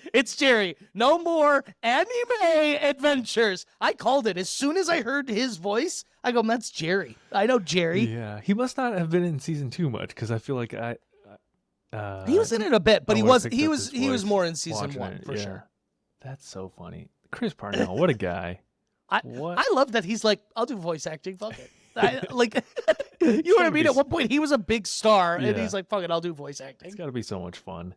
No more anime adventures. I called it. As soon as I heard his voice, I go, that's Jerry. I know Jerry. Yeah. He must not have been in season 2 much, because I feel like He was in it a bit, but I he would've was picked he up was his he was voice more in season watching 1 it, for yeah. sure. That's so funny. Chris Parnell, what a guy. What? I love that he's like, I'll do voice acting. Fuck it. You know what I mean? At one point, he was a big star, and Yeah. he's like, fuck it, I'll do voice acting. It's got to be so much fun.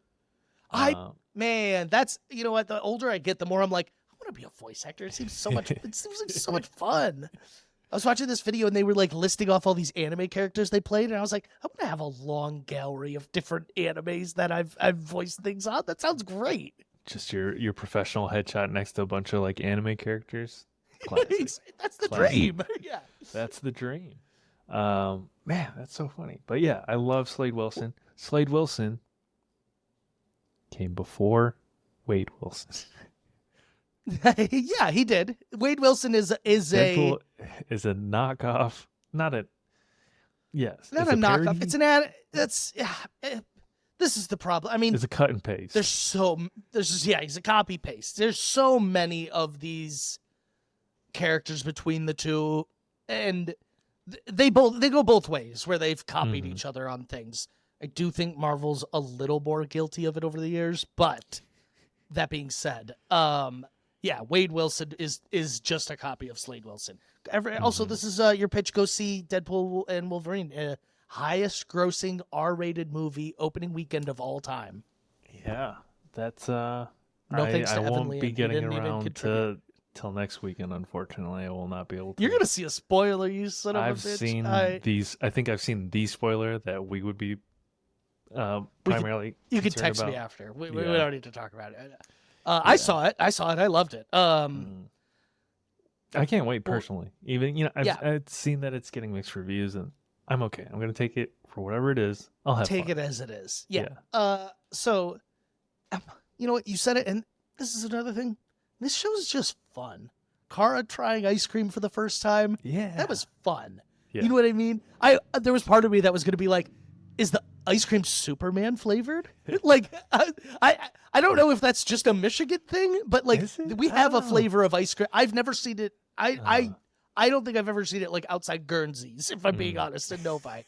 Man, that's, you know what? The older I get, the more I'm like, I want to be a voice actor. It seems so much. It seems like so much fun. I was watching this video, and they were like listing off all these anime characters they played, and I was like, I want to have a long gallery of different animes that I've voiced things on. That sounds great. Just your professional headshot next to a bunch of like anime characters. Classic. That's the Classic. dream. Yeah. That's the dream. Man, that's so funny. But yeah, I love Slade Wilson. Slade Wilson came before Wade Wilson. Yeah, he did. Wade Wilson is Deadpool is a knockoff. Not a knockoff. parody. It's an ad. That's this is the problem. I mean, It's a cut and paste. he's a copy paste. There's so many of these characters between the two, and they go both ways where they've copied each other on things. I do think Marvel's a little more guilty of it over the years, but that being said, Wade Wilson is just a copy of Slade Wilson. Also, this is your pitch. Go see Deadpool and Wolverine, highest grossing R-rated movie opening weekend of all time. Yeah, that's No thanks to I Evan won't Lee, be and he getting didn't even around contribute. till next weekend. Unfortunately, I will not be able to. You're gonna see a spoiler, you son of a I've bitch. seen these. I think I've seen the spoiler that we would be primarily. You can concerned text me about. after. We Yeah. don't need to talk about it. I saw it. I loved it. I can't wait personally. Even I've Yeah. seen that it's getting mixed reviews, and I'm okay. I'm gonna take it for whatever it is. I'll have Take fun. it as it is. Yeah. So, you know what? You said it, and this is another thing. This show is just fun. Kara trying ice cream for the first time. Yeah, That was fun. Yeah. You know what I mean? There was part of me that was going to be like, is the ice cream Superman flavored? Like, I don't know if that's just a Michigan thing, but like Is it? we have a Oh. flavor of ice cream. I've never seen it. I don't think I've ever seen it like outside Guernsey's, if I'm being honest, in Novi.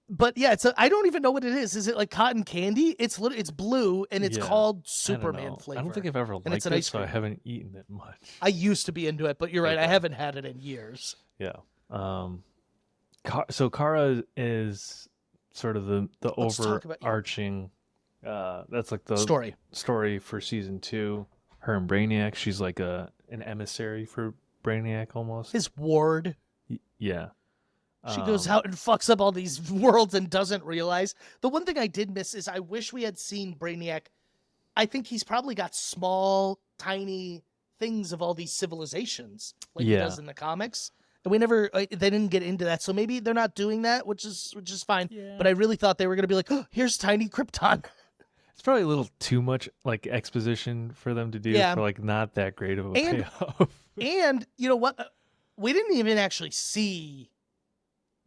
But yeah, I don't even know what it is. Is it like cotton candy? It's blue and it's Yeah. called I don't Superman know. flavor. I don't think I've ever it's liked an it, ice so I cream. haven't eaten it much. I used to be into it, but you're right. I Okay. haven't had it in years. Yeah. So Kara is sort of the Let's talk about- overarching. That's like the Story. for season 2. Her and Brainiac. She's like an emissary for Brainiac almost. His ward. Yeah. She goes out and fucks up all these worlds and doesn't realize. The one thing I did miss is I wish we had seen Brainiac. I think he's probably got small, tiny things of all these civilizations like he does in the comics. And we never, they didn't get into that. So maybe they're not doing that, which is fine. Yeah. But I really thought they were going to be like, oh, here's tiny Krypton. It's probably a little too much like exposition for them to do for like not that great of a payoff. And you know what? We didn't even actually see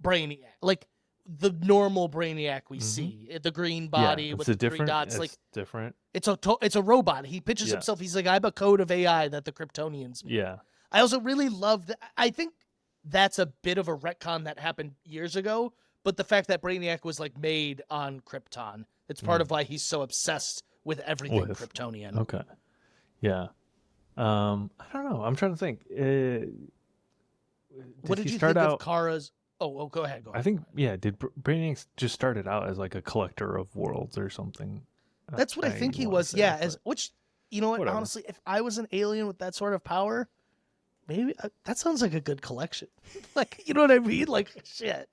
Brainiac, like the normal Brainiac we see, the green body with the 3 dots. It's Like different. it's a robot. He pitches himself. He's like, I'm a code of AI that the Kryptonians made. Yeah. I also really love that. I think that's a bit of a retcon that happened years ago, but the fact that Brainiac was like made on Krypton, it's part of why he's so obsessed with everything Kryptonian. Okay. Yeah. I don't know. I'm trying to think. What did he you start think out? of Kara's? Oh, go ahead. I think did Brainiac just started out as like a collector of worlds or something? That's what I think he wanna was. say, Yeah, but which, you know what? whatever. Honestly, if I was an alien with that sort of power, maybe that sounds like a good collection. Like, you know what I mean? Like, shit.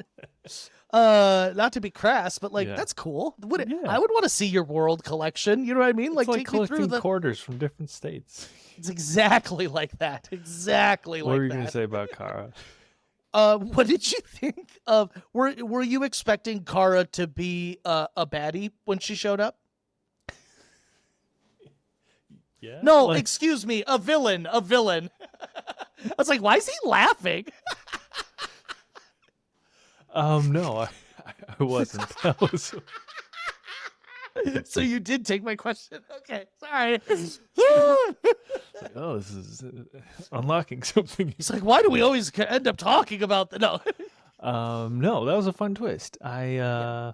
Not to be crass, but like that's cool. I would want to see your world collection. You know what I mean? It's Like, like take me through collecting quarters from different states. It's exactly like that. Exactly What like were you that. gonna say about Kara? What did you think of? Were you expecting Kara to be a baddie when she showed up? Yeah. No, Like, excuse me, a villain. I was like, why is he laughing? no, I wasn't. That was So you did take my question. Okay, sorry. like, oh, this is unlocking something. It's like, why do we always end up talking about the no? No, that was a fun twist. I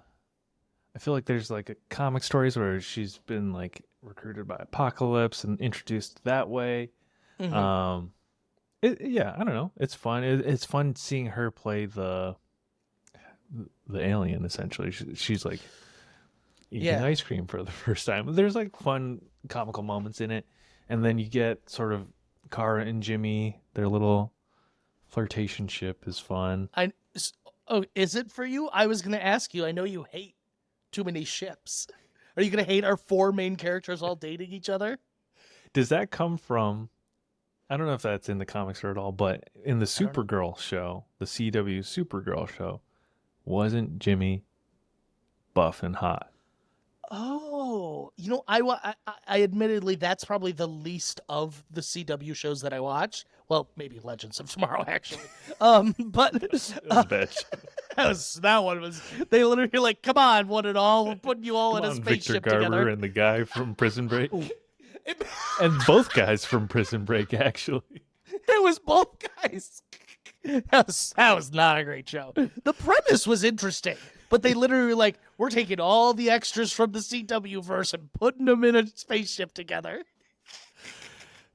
I feel like there's like comic stories where she's been like recruited by Apocalypse and introduced that way. Mm-hmm. Yeah, I don't know. It's fun. It's fun seeing her play the alien. Essentially, she's like eating Yeah. ice cream for the first time. There's like fun comical moments in it, and then you get sort of Kara and Jimmy. Their little flirtationship is fun. Oh, is it for you? I was going to ask you. I know you hate too many ships. Are you going to hate our 4 main characters all dating each other? Does that come from? I don't know if that's in the comics or at all, but in the Supergirl show, the CW Supergirl show, wasn't Jimmy buff and hot? Oh, I admittedly that's probably the least of the CW shows that I watch. Well, maybe Legends of Tomorrow actually. But It was a bitch. that one was. They literally like, come on, one and all, we're putting you all Come in a on, Victor spaceship Garber together. and the guy from Prison Break. And both guys from Prison Break, actually. It was both guys. That was not a great show. The premise was interesting, but they literally were like, we're taking all the extras from the CW verse and putting them in a spaceship together.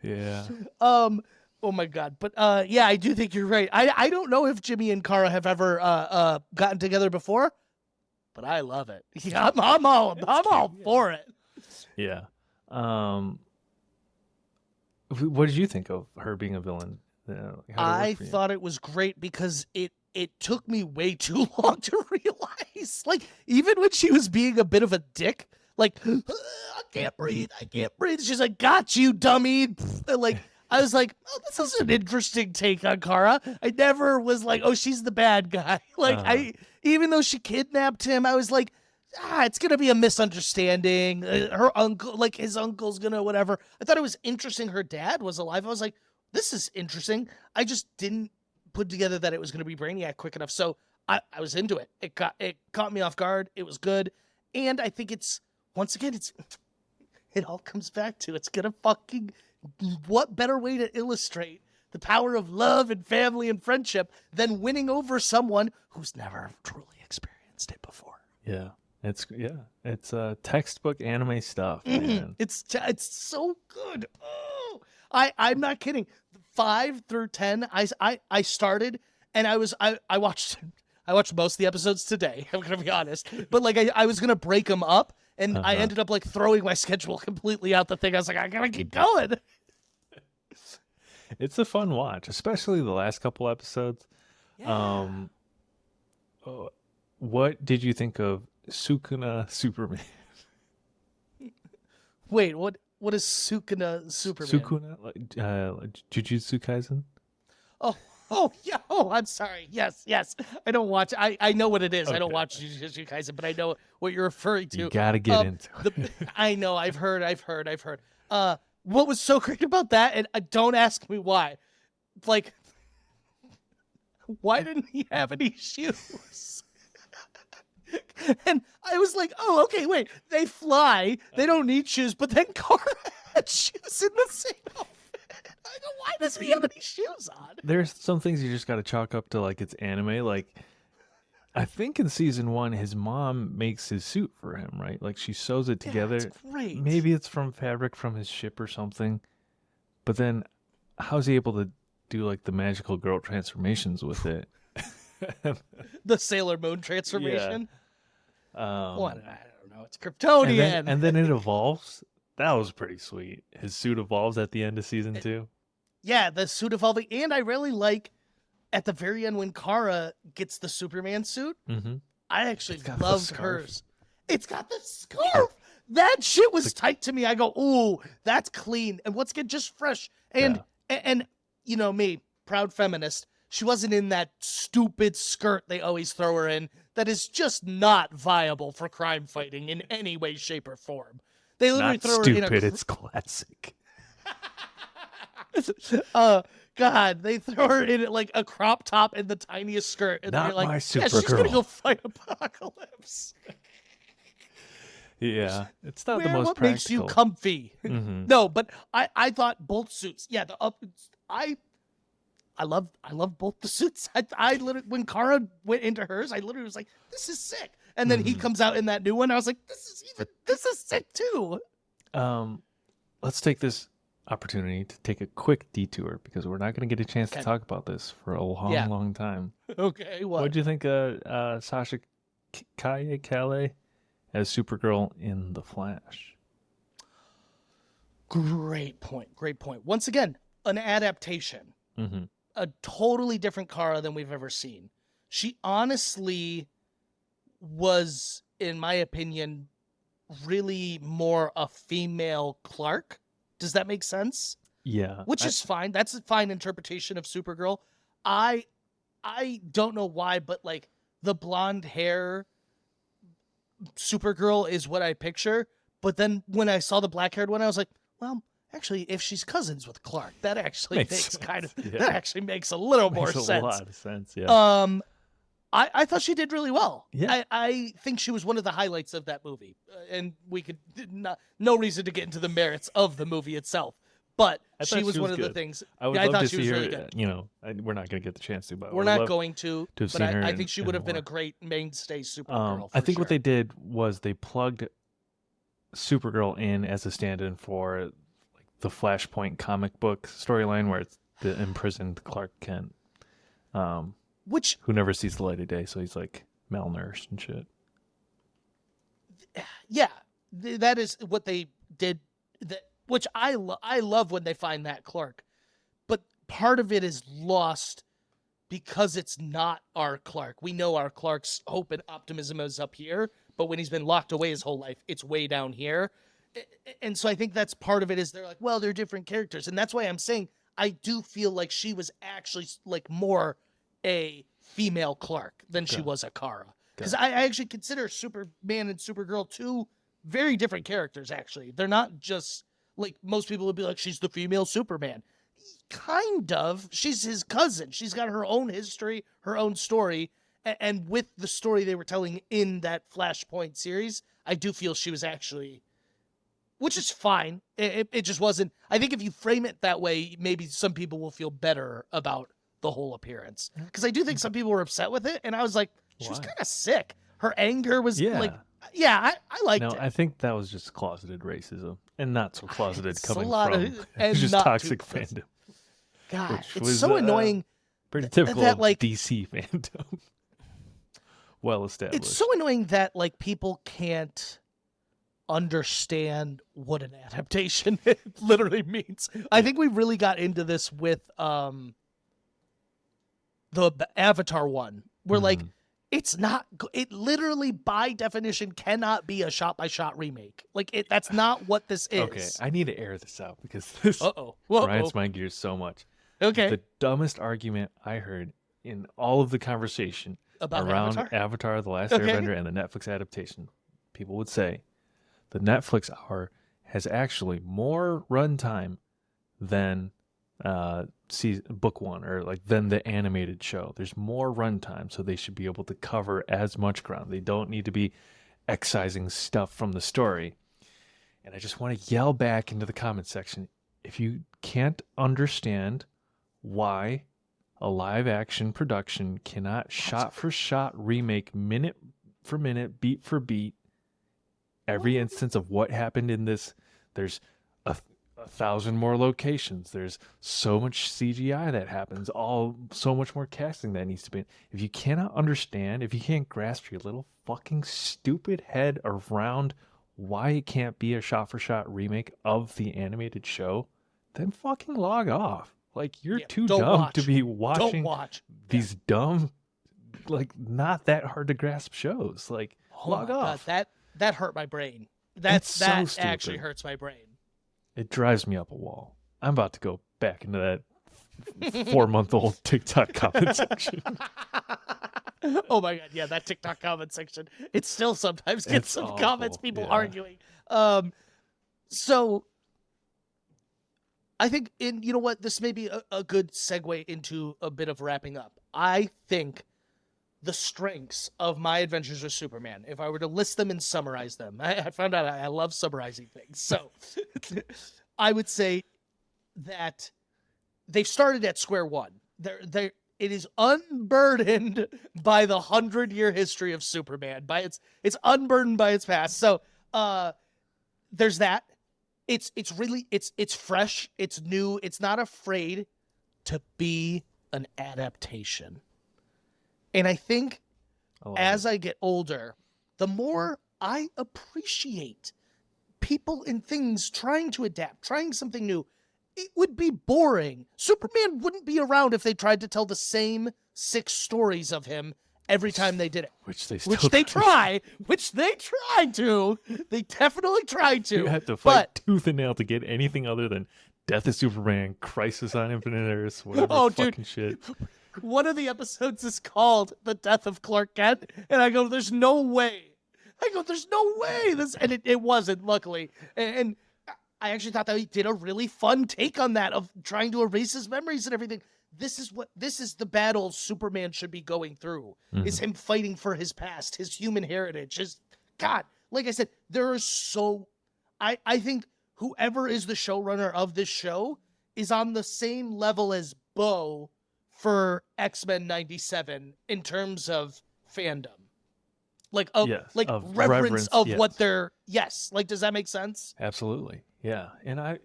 Yeah. Oh my god. But yeah, I do think you're right. I don't know if Jimmy and Kara have ever gotten together before, but I love it. Yeah, I'm all for it. Yeah. What did you think of her being a villain? I thought it was great because it took me way too long to realize. Like, even when she was being a bit of a dick, like, I can't breathe. She's like, got you, dummy. And like, I was like, oh, this is an interesting take on Kara. I never was like, oh, she's the bad guy. Like, even though she kidnapped him, I was like, it's going to be a misunderstanding. Her uncle, like his uncle's going to whatever. I thought it was interesting her dad was alive. I was like, this is interesting. I just didn't put together that it was going to be Brainiac quick enough. So I was into it. It caught me off guard. It was good. And I think once again, it all comes back to it's going to fucking, what better way to illustrate the power of love and family and friendship than winning over someone who's never truly experienced it before. Yeah. It's textbook anime stuff, man. It's so good. Oh, I'm not kidding. 5 through 10, I started and I watched most of the episodes today. I'm gonna be honest, but like I was gonna break them up, and I ended up like throwing my schedule completely out the thing. I was like, I gotta keep going. It's a fun watch, especially the last couple episodes. Yeah. What did you think of Sukuna Superman? Wait, what is Sukuna Superman? Sukuna, Jujutsu Kaisen. Oh yeah. Oh, I'm sorry. Yes. I don't watch. I know what it is. I don't Okay. watch Jujutsu Kaisen, but I know what you're referring to. You gotta get into it. I know. I've heard. What was so great about that? And don't ask me why. Like, why didn't he have any shoes? And I was like, oh, okay, wait. They fly. They don't need shoes. But then Kara had shoes in the same outfit. I go, why does he have any shoes on? There's some things you just gotta chalk up to like it's anime. Like, I think in season 1, his mom makes his suit for him, right? Like she sews it together. Yeah, that's great. Maybe it's from fabric from his ship or something. But then, how's he able to do like the magical girl transformations with it? The Sailor Moon transformation. What? I don't know. It's Kryptonian. And then it evolves. That was pretty sweet. His suit evolves at the end of season 2. Yeah, the suit evolving. And I really like at the very end when Kara gets the Superman suit. Mm-hmm. I actually got the loved scarf. hers. It's got the scarf. That shit was tight to me. I go, ooh, that's clean. And once again, just fresh. And you know me, proud feminist. She wasn't in that stupid skirt they always throw her in that is just not viable for crime fighting in any way, shape, or form. They literally Not throw stupid, her in a... it's classic. God, they throw her in like a crop top and the tiniest skirt. And Not they're like, my yeah, she's going to Supergirl. go fight Apocalypse. Yeah, it's not the Wear most what practical. makes you comfy. Mm-hmm. No, but I thought both suits. Yeah, I love both the suits. I literally, when Kara went into hers, I literally was like, this is sick. And then he comes out in that new one. I was like, this is sick too. Let's take this opportunity to take a quick detour because we're not going to get a chance to talk about this for a long time. Okay, what? What'd you think of Sasha Calais as Supergirl in The Flash? Great point. Once again, an adaptation. A totally different Kara than we've ever seen. She honestly was, in my opinion, really more a female Clark. Does that make sense? Yeah. Which is fine. That's a fine interpretation of Supergirl. I don't know why, but like the blonde hair Supergirl is what I picture. But then when I saw the black haired one, I was like, well, actually, if she's cousins with Clark, that actually that actually makes a little more sense. A lot of sense, yeah. I thought she did really well. Yeah. I think she was one of the highlights of that movie. And we could no reason to get into the merits of the movie itself. But she was one of the things. I would love to see her, really good. We're not going to get the chance to, but we're not going to. But I think she would have been a great mainstay Supergirl. I think what they did was they plugged Supergirl in as a stand-in for like the Flashpoint comic book storyline where it's the imprisoned Clark Kent. Who never sees the light of day, so he's like malnourished and shit. Yeah, that is what they did. Which I love when they find that Clark, but part of it is lost because it's not our Clark. We know our Clark's hope and optimism is up here, but when he's been locked away his whole life, it's way down here. And so I think that's part of it is they're like, well, they're different characters, and that's why I'm saying I do feel like she was actually like more a female Clark than she was a Kara. Because I actually consider Superman and Supergirl two very different characters, actually. They're not just, like, most people would be like, she's the female Superman. Kind of. She's his cousin. She's got her own history, her own story, and with the story they were telling in that Flashpoint series, I do feel she was actually... Which is fine. It just wasn't... I think if you frame it that way, maybe some people will feel better about the whole appearance. Because I do think some people were upset with it, and I was like, she was kind of sick. Her anger was like... Yeah, I liked it. No, I think that was just closeted racism. And not so closeted coming from... just toxic fandom. God, it's so annoying. Pretty typical of DC fandom. Well established. It's so annoying that like people can't understand what an adaptation literally means. I think we really got into this with the Avatar one. Where like it's not. It literally by definition cannot be a shot-by-shot remake. Like that's not what this is. Okay, I need to air this out because this grinds my gears so much. Okay. The dumbest argument I heard in all of the conversation about around Avatar: The Last Airbender and the Netflix adaptation, people would say the Netflix hour has actually more runtime than book one or like than the animated show. There's more runtime, so they should be able to cover as much ground. They don't need to be excising stuff from the story. And I just want to yell back into the comment section, if you can't understand why a live action production cannot shot for shot remake minute for minute, beat for beat, every instance of what happened in this, there's 1,000 more locations. There's so much CGI that happens, so much more casting that needs to be. If you cannot understand, if you can't grasp your little fucking stupid head around why it can't be a shot for shot remake of the animated show, then fucking log off. Like you're too dumb to be watching these dumb, like not that hard to grasp shows. Like log off. God, that hurt my brain. That actually hurts my brain. It drives me up a wall. I'm about to go back into that 4-month-old TikTok comment section. Oh my God. Yeah, that TikTok comment section. It still sometimes gets some awful comments, people arguing. So I think you know what? This may be a good segue into a bit of wrapping up. I think the strengths of my adventures with Superman, if I were to list them and summarize them, I found out I love summarizing things. So I would say that they've started at square one. It is unburdened by the 100-year history of Superman. It's unburdened by its past. So there's that. It's fresh. It's new. It's not afraid to be an adaptation. And I think I get older, the more I appreciate people and things trying to adapt, trying something new. It would be boring. Superman wouldn't be around if they tried to tell the same 6 stories of him every time they did it. Which they try to. They definitely tried to. You have to fight tooth and nail to get anything other than Death of Superman, Crisis on Infinite Earths, whatever fucking shit. One of the episodes is called The Death of Clark Kent, and I go, there's no way. And it wasn't, luckily. And I actually thought that he did a really fun take on that of trying to erase his memories and everything. This is the battle Superman should be going through. Is him fighting for his past, his human heritage. God, like I said, I think whoever is the showrunner of this show is on the same level as Bo for X-Men 97 in terms of fandom. Of reverence of what they're does that make sense? Absolutely. Yeah. And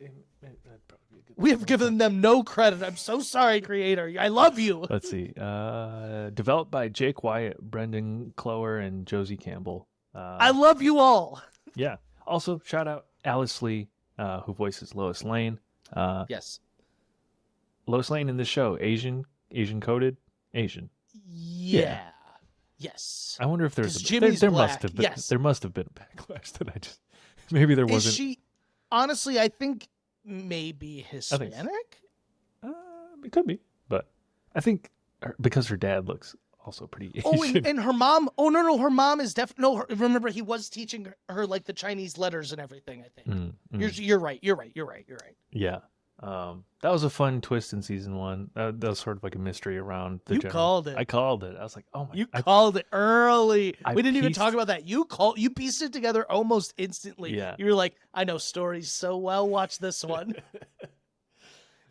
we have given them no credit. I'm so sorry, creator. I love you. Let's see. Developed by Jake Wyatt, Brendan Clower, and Josie Campbell. I love you all. Yeah. Also, shout out Alice Lee, who voices Lois Lane. Yes. Lois Lane in the show, Asian coded, Asian. Yeah. Yes. I wonder if there must have been yes. There must have been a backlash that maybe there wasn't. Is she? Honestly, I think maybe Hispanic. It could be, but I think because her dad looks also pretty Asian. Oh, and her mom. Oh no, her mom is definitely no. Remember, he was teaching her like the Chinese letters and everything. I think you're right. Yeah. That was a fun twist in season 1. That was sort of like a mystery around the general. Called it. I called it. I was like, oh my. You called it early. We didn't even talk about that. You pieced it together almost instantly. Yeah. You were like, I know stories so well. Watch this one.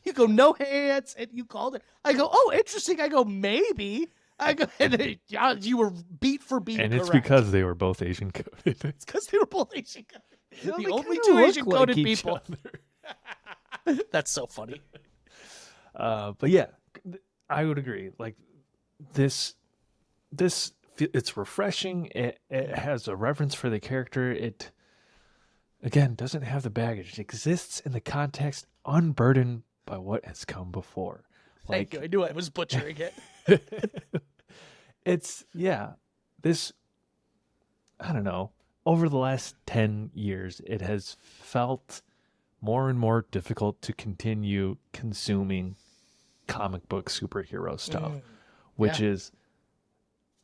You go, no hands, and you called it. I go, oh, interesting. I go, maybe. I go, and you were beat for beat. And it's correct. Because they were both Asian coded. It's because they were both Asian coded. The only 2 Asian coded people. That's so funny. But yeah, I would agree. Like this, it's refreshing. It has a reverence for the character. It, again, doesn't have the baggage. It exists in the context unburdened by what has come before. Thank you. I knew I was butchering it. I don't know, over the last 10 years, it has felt more and more difficult to continue consuming comic book superhero stuff, which is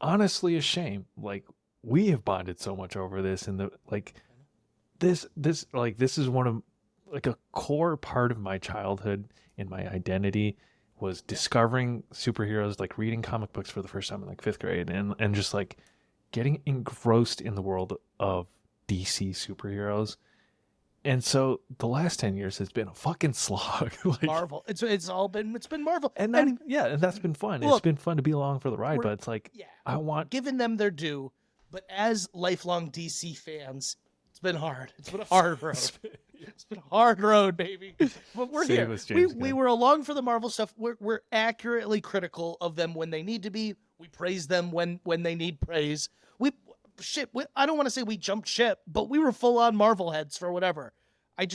honestly a shame. Like, we have bonded so much over this, and this is one of a core part of my childhood and my identity was discovering superheroes, like reading comic books for the first time in 5th grade, and just getting engrossed in the world of DC superheroes. And so the last 10 years has been a fucking slog. Marvel. It's been Marvel. And that's been fun. Look, it's been fun to be along for the ride, but it's I want giving them their due. But as lifelong DC fans, it's been hard. It's been a hard road. It's been a hard road, baby. But we're here. We were along for the Marvel stuff. We're accurately critical of them when they need to be. We praise them when they need praise. I don't want to say we jumped ship, but we were full on Marvel heads for whatever. I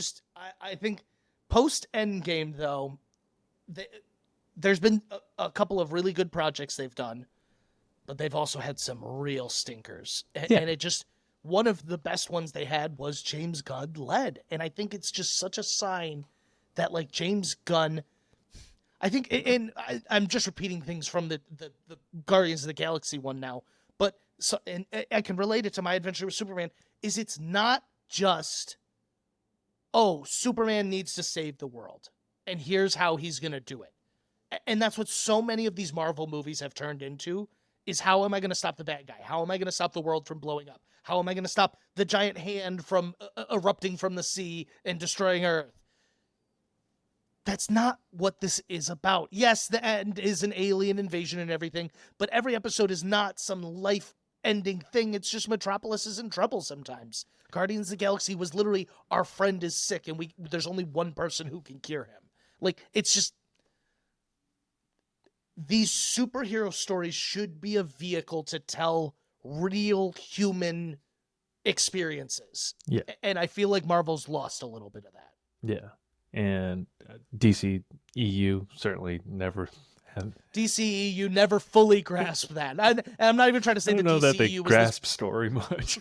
think post Endgame though, there's been a couple of really good projects they've done, but they've also had some real stinkers. And it just, one of the best ones they had was James Gunn led. And I think it's just such a sign that James Gunn, I think, and I'm just repeating things from the Guardians of the Galaxy one now, but so, and I can relate it to My Adventure with Superman, is it's not just, oh, Superman needs to save the world, and here's how he's going to do it. And that's what so many of these Marvel movies have turned into, is how am I going to stop the bad guy? How am I going to stop the world from blowing up? How am I going to stop the giant hand from erupting from the sea and destroying Earth? That's not what this is about. Yes, the end is an alien invasion and everything, but every episode is not some life-ending thing. It's just Metropolis is in trouble sometimes. Guardians of the Galaxy was literally our friend is sick and there's only one person who can cure him. Like, it's just, these superhero stories should be a vehicle to tell real human experiences. Yeah. And I feel like Marvel's lost a little bit of that. Yeah. And DC EU certainly never have. DCEU never fully grasped that. I'm not even trying to say I don't know that they DCEU was grasp story much.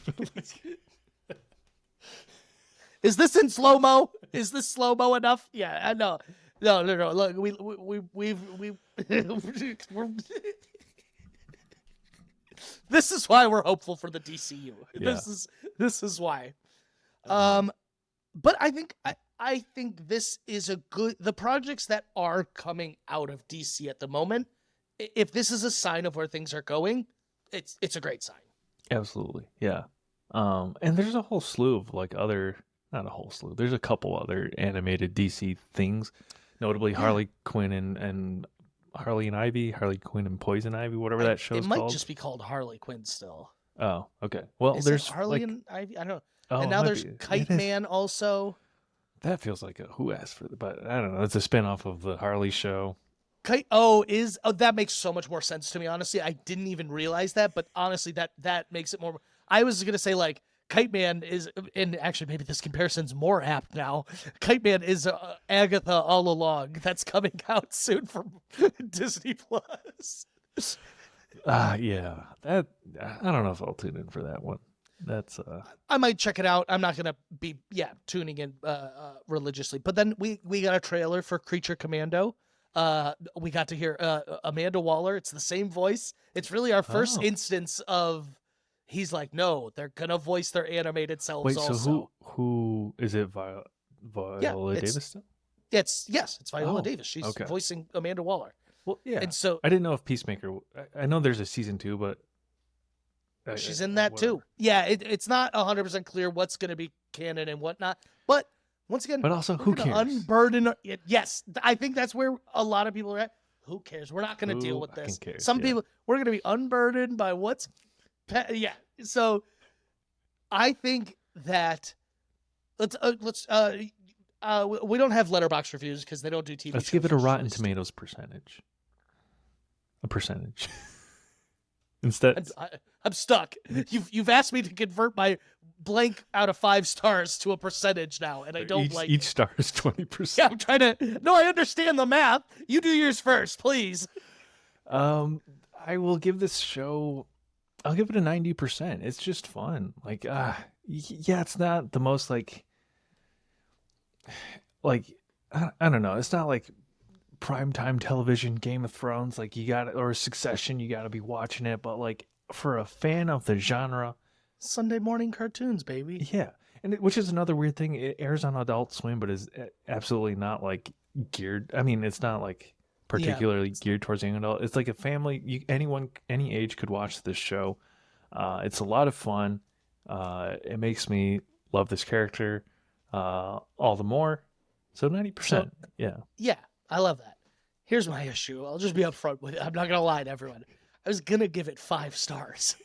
Is this in slow-mo? Is this slow-mo enough? Yeah, I know. No. Look, we've this is why we're hopeful for the DCU. Yeah. This is why. But I think this is the projects that are coming out of DC at the moment, if this is a sign of where things are going, it's a great sign. Absolutely. Yeah. And there's a whole slew of not a whole slew. There's a couple other animated DC things, notably Harley Quinn and Harley Quinn and Poison Ivy, whatever that show's called. It might just be called Harley Quinn still. Oh, okay. Well, Is there's it Harley and Ivy. I don't know. Oh, and now there's Kite it is. Man also. That feels like a Who Asked for it, but I don't know. It's a spinoff of the Harley show. That makes so much more sense to me. Honestly, I didn't even realize that, but honestly, that makes it more. I was gonna say like Kite Man is, and actually maybe this comparison's more apt now. Kite Man is Agatha all along. That's coming out soon from Disney Plus. Yeah. That I don't know if I'll tune in for that one. That's I might check it out. I'm not gonna be tuning in religiously. But then we got a trailer for Creature Commando. We got to hear Amanda Waller. It's the same voice. It's really our first instance of he's like, no, they're gonna voice their animated selves. Wait, also. so who is it? Viola Davis still? It's Viola Davis. She's okay. voicing Amanda Waller. Well, yeah. And so I didn't know if Peacemaker. I know there's a season 2, but she's in that too. Yeah, it's not 100% clear what's going to be canon and whatnot. But once again, but also who cares? Unburden. Yes, I think that's where a lot of people are at. Who cares? We're not going to deal with this. People, we're going to be unburdened by what's. Yeah. So I think that let's we don't have Letterboxd reviews because they don't do TV. Let's give it a Rotten Tomatoes percentage. A percentage. Instead, I'm stuck. You've asked me to convert my blank out of 5 stars to a percentage now, and I don't like each star is 20%. Yeah, I'm trying to. No, I understand the math. You do yours first, please. I will give this show. I'll give it a 90%. It's just fun. Like, yeah, it's not the most like I don't know. It's not like primetime television Game of Thrones, like you got, or Succession, you got to be watching it. But like for a fan of the genre, Sunday morning cartoons, baby. Yeah, and which is another weird thing. It airs on Adult Swim, but is absolutely not like geared. I mean, it's not like particularly geared towards young adult. It's like a family. Anyone, any age could watch this show. It's a lot of fun. It makes me love this character all the more. So 90%. Yeah. Yeah, I love that. Here's my issue. I'll just be upfront with it. I'm not going to lie to everyone. I was going to give it 5 stars.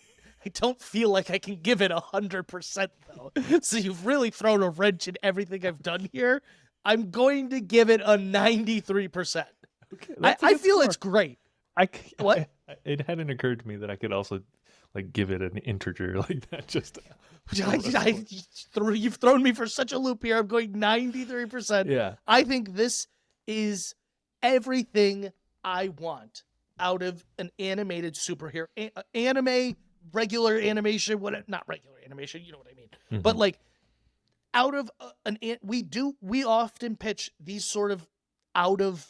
I don't feel like I can give it 100% though. So you've really thrown a wrench in everything I've done here. I'm going to give it a 93%. Okay, I feel it's great. What? It hadn't occurred to me that I could also like give it an integer like that. Just you've thrown me for such a loop here. I'm going 93%. Yeah. I think this is everything I want out of an animated superhero anime, regular animation, not regular animation, you know what I mean. Mm-hmm. But like out of we often pitch these sort of out of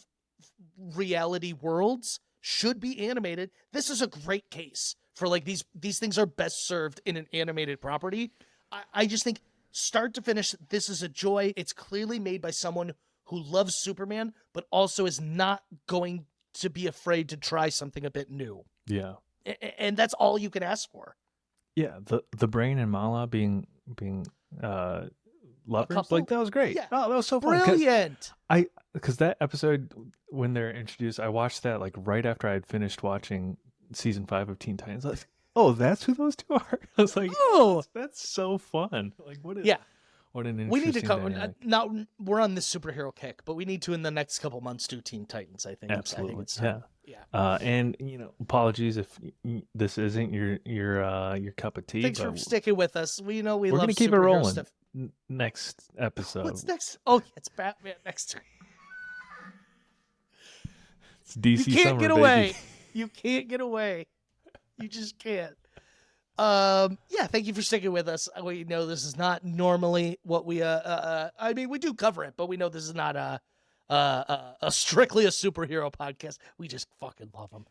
reality worlds should be animated. This is a great case for like these things are best served in an animated property. I just think start to finish, this is a joy. It's clearly made by someone who loves Superman, but also is not going to be afraid to try something a bit new. Yeah. And that's all you can ask for. Yeah. The Brain and Mala being lovers, like that was great. Yeah. Oh, that was so fun. Brilliant. because that episode when they're introduced, I watched that like right after I had finished watching season 5 of Teen Titans. I was like, oh, that's who those two are. I was like, Oh, that's so fun. Like, what is? yeah. What an interesting. We need to come. dynamic. Now we're on this superhero kick, but we need to in the next couple months do Teen Titans. I think. Absolutely. I think it's time. Yeah. Yeah. And apologies if this isn't your cup of tea. Thanks but for sticking with us. We know we're love gonna keep it superhero rolling. stuff. Next episode. What's next? Oh, it's Batman next. It's DC You can't summer, get baby. away. You can't get away. You just can't. Yeah, thank you for sticking with us. We know this is not normally what we I mean, we do cover it, but we know this is not a strictly a superhero podcast. We just fucking love them.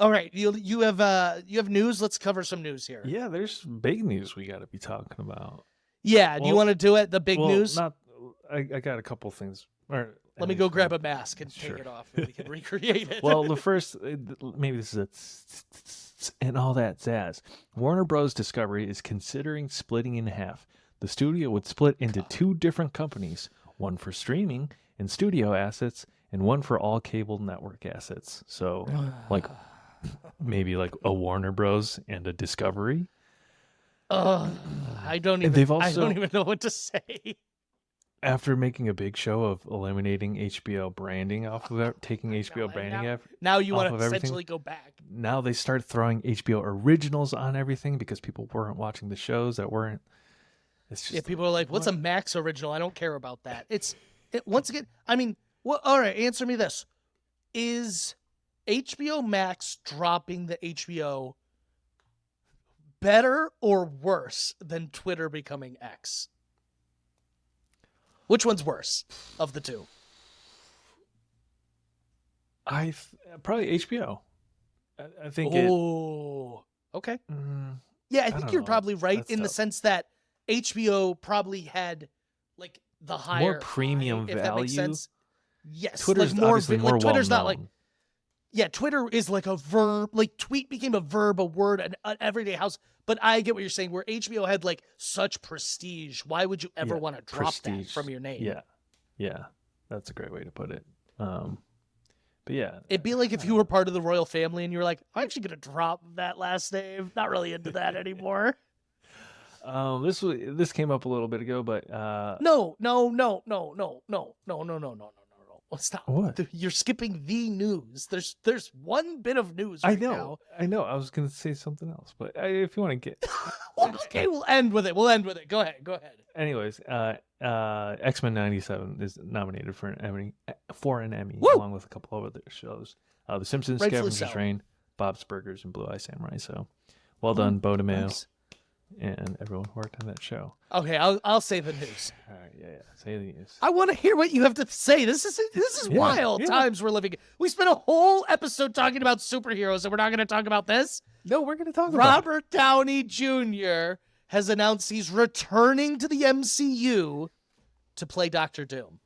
All right, you have news. Let's cover some news here. Yeah, there's big news we got to be talking about. Yeah, do you want to do it? The big news. I got a couple things. Let me go grab a mask and take it off, and we can recreate it. Well, the first, maybe this is and all that jazz. Warner Bros. Discovery is considering splitting in half. The studio would split into two different companies, one for streaming and studio assets, and one for all cable network assets. So, like, maybe like a Warner Bros. And a Discovery. I don't even know what to say. After making a big show of eliminating HBO branding off of it, taking HBO branding now you want to everything, essentially go back. Now they start throwing HBO originals on everything because people weren't watching the shows that weren't. It's just people are like, "What's a Max original?" I don't care about that. Once again. I mean, all right. Answer me this: is HBO Max dropping the HBO better or worse than Twitter becoming X? Which one's worse of the two? Probably HBO. I think. Oh, okay. Yeah, I think you're probably right. That's in the sense that HBO probably had like the higher, more premium if value. That makes sense. Yes, Twitter's like more Twitter's not like. Yeah, Twitter is like a verb. Like tweet became a verb, a word, an everyday house. But I get what you're saying. Where HBO had like such prestige, why would you ever want to drop that from your name? Yeah, that's a great way to put it. But yeah, it'd be like if you were part of the royal family and you were like, I'm actually gonna drop that last name. Not really into that anymore. This came up a little bit ago, but no. Stop. What? You're skipping the news. There's one bit of news. I know. I was gonna say something else, but if you want to get, okay, we'll end with it. Go ahead. Anyways, X-Men '97 is nominated for an Emmy, Woo! along with a couple of other shows. The Simpsons, Scavenger's Reign, Bob's Burgers, and Blue Eye Samurai. So, well done, Bo DeMeo. Nice. And everyone who worked on that show. Okay, I'll say the news. All right, yeah. Say the news. I want to hear what you have to say. This is wild times we're living in. We spent a whole episode talking about superheroes, and we're not going to talk about this. No, we're going to talk about Robert Downey Jr. has announced he's returning to the MCU to play Dr. Doom.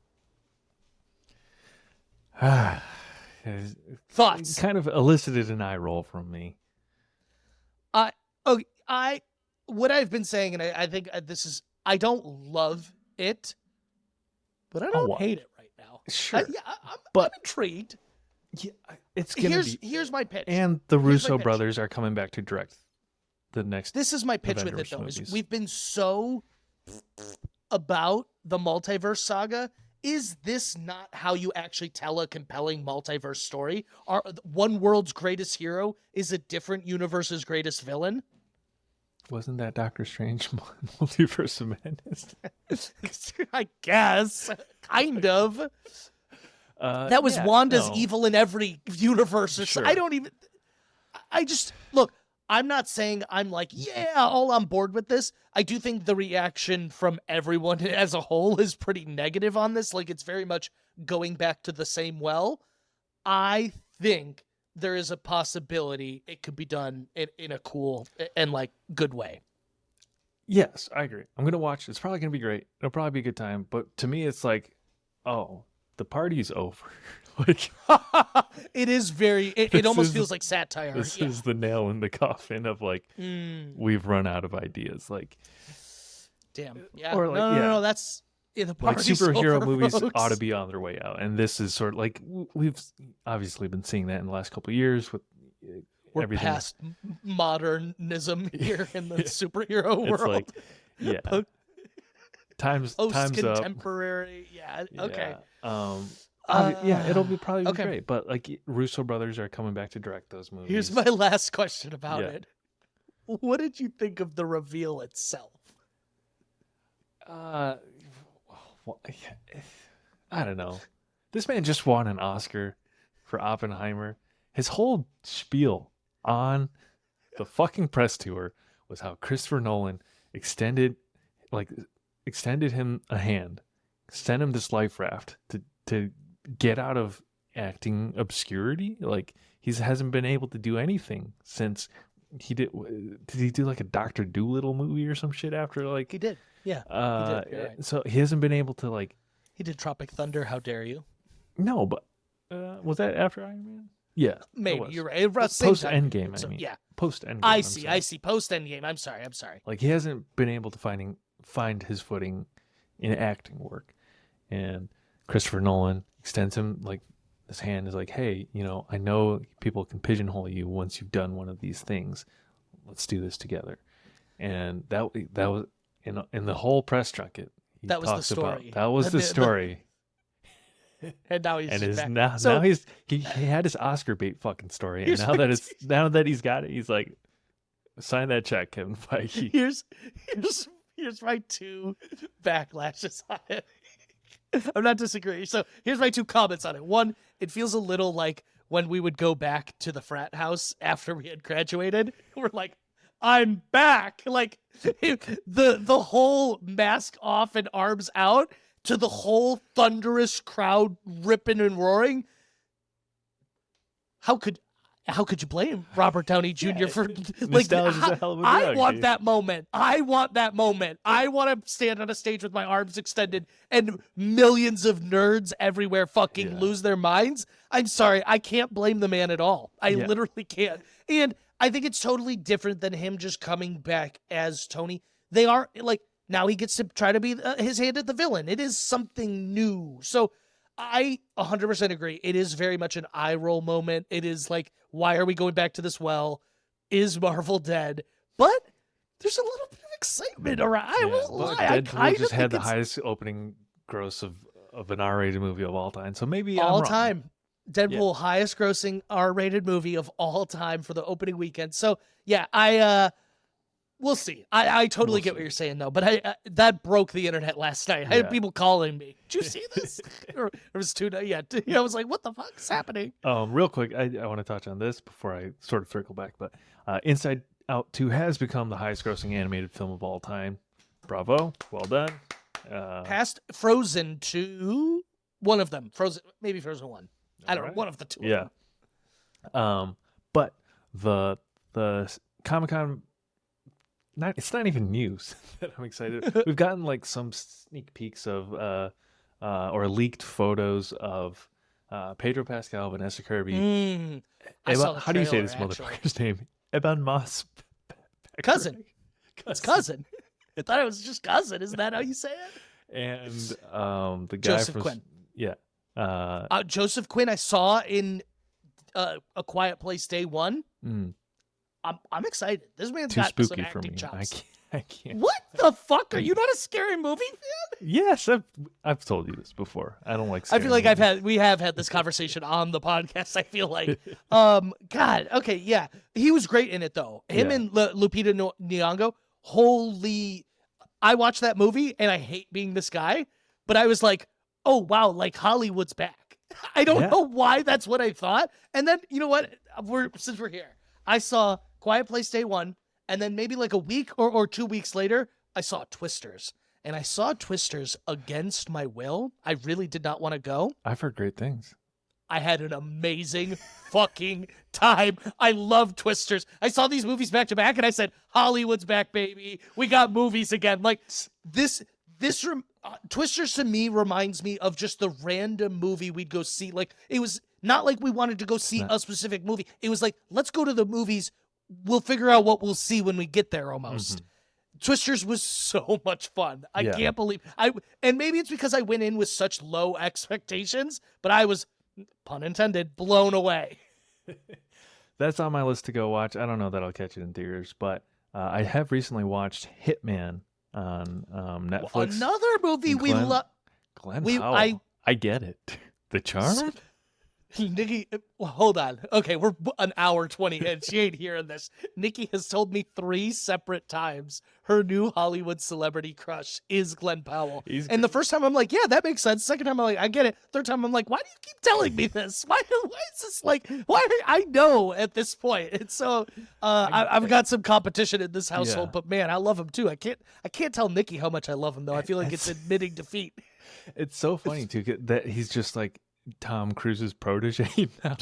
Thoughts? It kind of elicited an eye roll from me. What I've been saying, and I think I don't love it, but I don't hate it right now. Sure. I'm intrigued. Yeah, it's gonna here's my pitch. And the Russo brothers are coming back to direct the next. This is my pitch with it, though. Is we've been so about the multiverse saga. Is this not how you actually tell a compelling multiverse story? One world's greatest hero is a different universe's greatest villain? Wasn't that Doctor Strange Multiverse of Madness? I guess. Kind of. That was Wanda's evil in every universe. Sure. Look, I'm not saying I'm like, all on board with this. I do think the reaction from everyone as a whole is pretty negative on this. Like, it's very much going back to the same well. I think there is a possibility it could be done in a cool and like good way. Yes, I agree. I'm going to watch. It's probably going to be great. It'll probably be a good time. But to me, it's like, oh, the party's over. Like, it is very, it almost feels like satire. This is the nail in the coffin of like, we've run out of ideas. Like, damn. Yeah. Or like, no, that's, the like party's superhero over, movies folks. ought to be on their way out, and this is sort of like we've obviously been seeing that in the last couple of years with We're everything. past modernism here in the superhero It's world. like, yeah, times up. Post-contemporary. Yeah. Okay. It'll be probably okay. great. But like Russo brothers are coming back to direct those movies. Here's my last question about Yeah. it. What did you think of the reveal itself? I don't know. This man just won an Oscar for Oppenheimer. His whole spiel on the fucking press tour was how Christopher Nolan extended him a hand, sent him this life raft to get out of acting obscurity. Like he hasn't been able to do anything since did he do like a Dr. Dolittle movie or some shit after like He did. Yeah. He did. You're right. So he hasn't been able to like. He did Tropic Thunder. How dare you? No, but was that after Iron Man? Yeah, Maybe you're right. Post Endgame, I mean. Yeah. Post Endgame. I see. Post Endgame. I'm sorry. Like he hasn't been able to find his footing in acting work, and Christopher Nolan extends him like his hand is like, hey, I know people can pigeonhole you once you've done one of these things. Let's do this together, and that was in the whole press junket. That was the story. That was the story. And now he's back. Now he had his Oscar bait fucking story, and now that he's got it, he's like, sign that check, Kevin Feige. Here's my two backlashes on it. I'm not disagreeing. So here's my two comments on it. One, it feels a little like when we would go back to the frat house after we had graduated. We're like, I'm back. Like the whole mask off and arms out to the whole thunderous crowd ripping and roaring. How could you blame Robert Downey Jr. for like? A hell of a I drug, want dude. that moment. I want to stand on a stage with my arms extended and millions of nerds everywhere fucking lose their minds. I'm sorry, I can't blame the man at all. I literally can't. And I think it's totally different than him just coming back as Tony. They are like. Now he gets to try to be his hand at the villain. It is something new. So I 100% agree. It is very much an eye roll moment. It is like, why are we going back to this well? Is Marvel dead? But there's a little bit of excitement around. I won't lie. Deadpool just had the highest opening gross of an R-rated movie of all time. So maybe all I'm wrong. time. Deadpool, highest grossing R-rated movie of all time for the opening weekend. So yeah, we'll see. I totally get what you're saying though, but that broke the internet last night. I had people calling me. Did you see this? Or it was too. Yeah, I was like, what the fuck is happening? Real quick, I want to touch on this before I sort of circle back. But Inside Out 2 has become the highest grossing animated film of all time. Bravo, well done. Past Frozen 2, one of them. Maybe Frozen 1. I don't know. One of the two. Yeah. But the Comic-Con. It's not even news that I'm excited. We've gotten like some sneak peeks of or leaked photos of Pedro Pascal, Vanessa Kirby. How do you say this motherfucker's name? Eban Moss. Cousin. It's cousin. I thought it was just cousin. Isn't that how you say it? And the guy Joseph Quinn. Yeah. Joseph Quinn I saw in A Quiet Place Day 1. I'm excited. This man's too got spooky some acting for me. chops. I can't. What the fuck? Are you not a scary movie fan? Yes, I've told you this before. I don't like. I feel like movies. we have had this conversation on the podcast. I feel like, God, okay, yeah, he was great in it though. Him and Lupita Nyong'o. Holy, I watched that movie and I hate being this guy, but I was like, oh wow, like Hollywood's back. I don't know why that's what I thought. And then you know what? Since we're here, I saw Quiet Place Day 1, and then maybe like a week or 2 weeks later, I saw Twisters. And I saw Twisters against my will. I really did not want to go. I've heard great things. I had an amazing fucking time. I love Twisters. I saw these movies back to back, and I said, Hollywood's back, baby. We got movies again. Like, Twisters to me reminds me of just the random movie we'd go see. Like, it was not like we wanted to go see a specific movie. It was like, let's go to the movies. We'll figure out what we'll see when we get there almost. Twisters was so much fun. I can't believe and maybe it's because I went in with such low expectations, but I was, pun intended, blown away. That's on my list to go watch. I don't know that I'll catch it in theaters, but I have recently watched Hitman on Netflix. Another movie we love. Glenn Powell. I get it. The charm? Nikki, hold on. Okay, we're an hour 20 in. She ain't hearing this. Nikki has told me 3 separate times her new Hollywood celebrity crush is Glenn Powell. And the first time I'm like, yeah, that makes sense. Second time I'm like, I get it. Third time I'm like, why do you keep telling me this? Why is this like, I know at this point. And so I've got some competition in this household, but man, I love him too. I can't tell Nikki how much I love him though. I feel like it's admitting defeat. It's so funny too that he's just like Tom Cruise's protege now.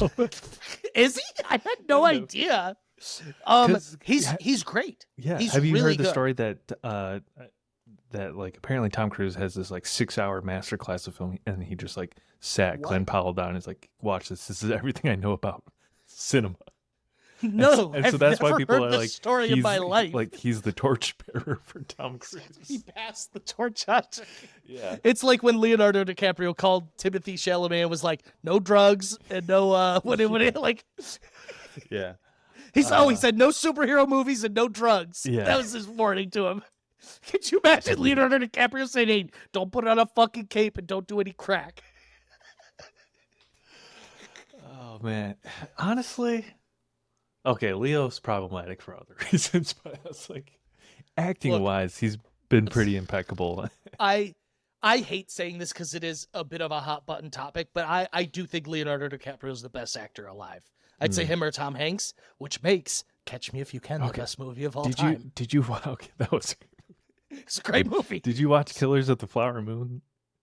Is he? I had no idea. He's great. Yeah. He's Have you really heard the good. story that like apparently Tom Cruise has this like 6-hour masterclass of film, and he just like sat Glenn Powell down and is like, watch this. This is everything I know about cinema. No, and so I've that's why never people heard are the like, story of my life. Like he's the torchbearer for Tom Cruise. He passed the torch on to me. Yeah. It's like when Leonardo DiCaprio called Timothy Chalamet and was like, no drugs and no like. Yeah. He said no superhero movies and no drugs. Yeah. That was his warning to him. Could you imagine Leonardo DiCaprio saying, hey, don't put on a fucking cape and don't do any crack? Oh man. Honestly. Okay, Leo's problematic for other reasons, but I was like, acting-wise, he's been pretty impeccable. I hate saying this because it is a bit of a hot-button topic, but I do think Leonardo DiCaprio is the best actor alive. I'd say him or Tom Hanks, which makes Catch Me If You Can the best movie of all time. Did you? Okay, that was. It's a great movie. Did you watch Killers of the Flower Moon?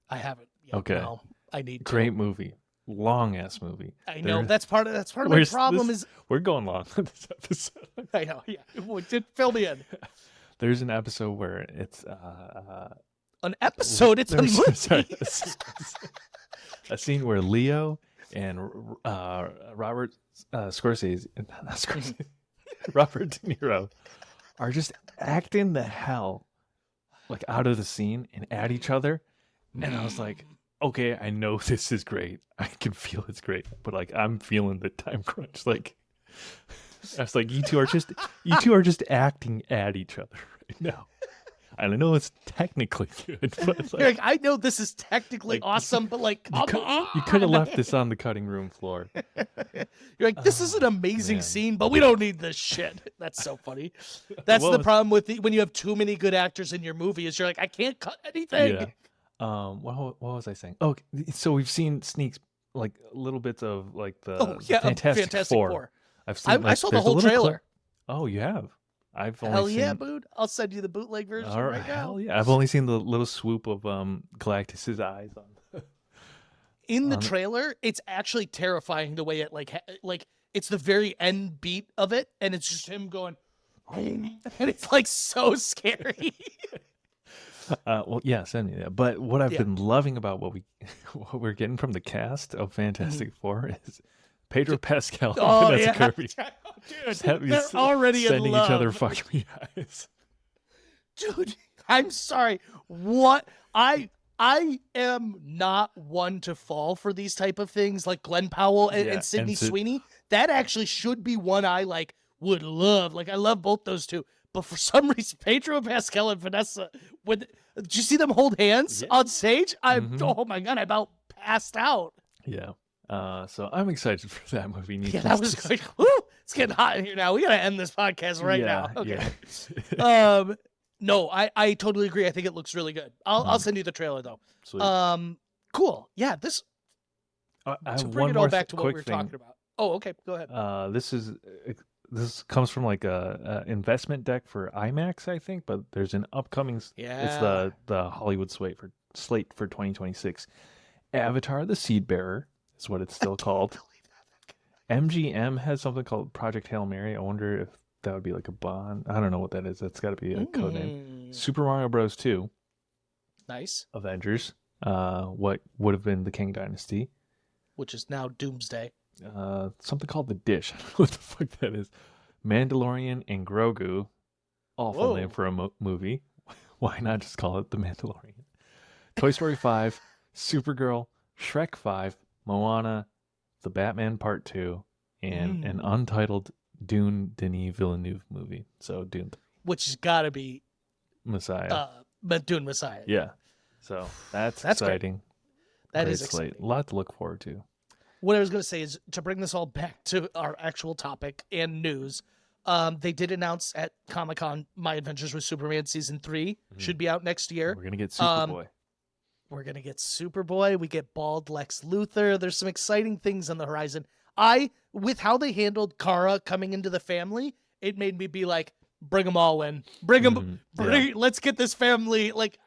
I haven't. Yet, Okay, no, I need to. Great movie. Long ass movie. I know that's part of my problem. We're going long on this episode. I know. Yeah, fill me in. There's an episode where it's an episode. It's a movie. Sorry, a scene where Leo and Robert Scorsese, not Scorsese, Robert De Niro are just acting the hell like out of the scene and at each other, and I was like, okay, I know this is great. I can feel it's great, but like I'm feeling the time crunch. Like I was like, you two are just acting at each other right now. And I know it's technically good, but like, you're like, I know this is technically awesome, but like, come on. You could have left this on the cutting room floor. You're like, this is an amazing scene, but we don't need this shit. That's so funny. That's the problem with when you have too many good actors in your movie is you're like, I can't cut anything. Yeah. What was I saying? Oh, so we've seen sneaks, like little bits of like the Fantastic Four. I've seen. I saw the whole trailer. Oh, you have? I've only hell seen... yeah, dude! I'll send you the bootleg version right now. Hell yeah! I've only seen the little swoop of Galactus's eyes on. In the trailer, it's actually terrifying the way it like it's the very end beat of it, and it's just him going, and it's like so scary. Well, yeah, send me that. But what I've been loving about what we're getting from the cast of Fantastic Four is Pedro Pascal and Vanessa Kirby. Dude, they're already sending in love. each other fuck me eyes. Dude, I'm sorry. What I am not one to fall for these type of things like Glenn Powell and Sydney Sweeney. That actually should be one I like would love. Like I love both those two. But for some reason, Pedro Pascal and Vanessa, did you see them hold hands on stage? Oh my God, I about passed out. Yeah. So I'm excited for that movie. That was good. Woo, it's getting hot in here now. We got to end this podcast right now. Okay. Yeah. No, I totally agree. I think it looks really good. I'll send you the trailer though. Sweet. Cool. Yeah, this to bring it all back to what we were talking about. Oh, okay. Go ahead. This comes from like a investment deck for IMAX, I think, but there's an upcoming. It's the Hollywood slate for 2026. Avatar: The Seed Bearer is what it's still called. MGM has something called Project Hail Mary. I wonder if that would be like a Bond. I don't know what that is. That's got to be a code name. Super Mario Bros. 2. Nice. Avengers. What would have been the King Dynasty, which is now Doomsday. Something called The Dish. I don't know what the fuck that is. Mandalorian and Grogu. Awful Whoa. name for a movie. Why not just call it The Mandalorian? Toy Story 5, Supergirl, Shrek 5, Moana, The Batman Part 2, and an untitled Dune Denis Villeneuve movie. So Dune 3. Which has got to be Messiah. Dune Messiah. Yeah. So that's exciting. Great. That Great is exciting. slate. A lot to look forward to. What I was going to say is, to bring this all back to our actual topic and news, they did announce at Comic-Con My Adventures with Superman Season 3 should be out next year. We're going to get Superboy. We're going to get Superboy. We get bald Lex Luthor. There's some exciting things on the horizon. With how they handled Kara coming into the family, it made me be like, bring them all in. Bring them. Let's get this family. Like,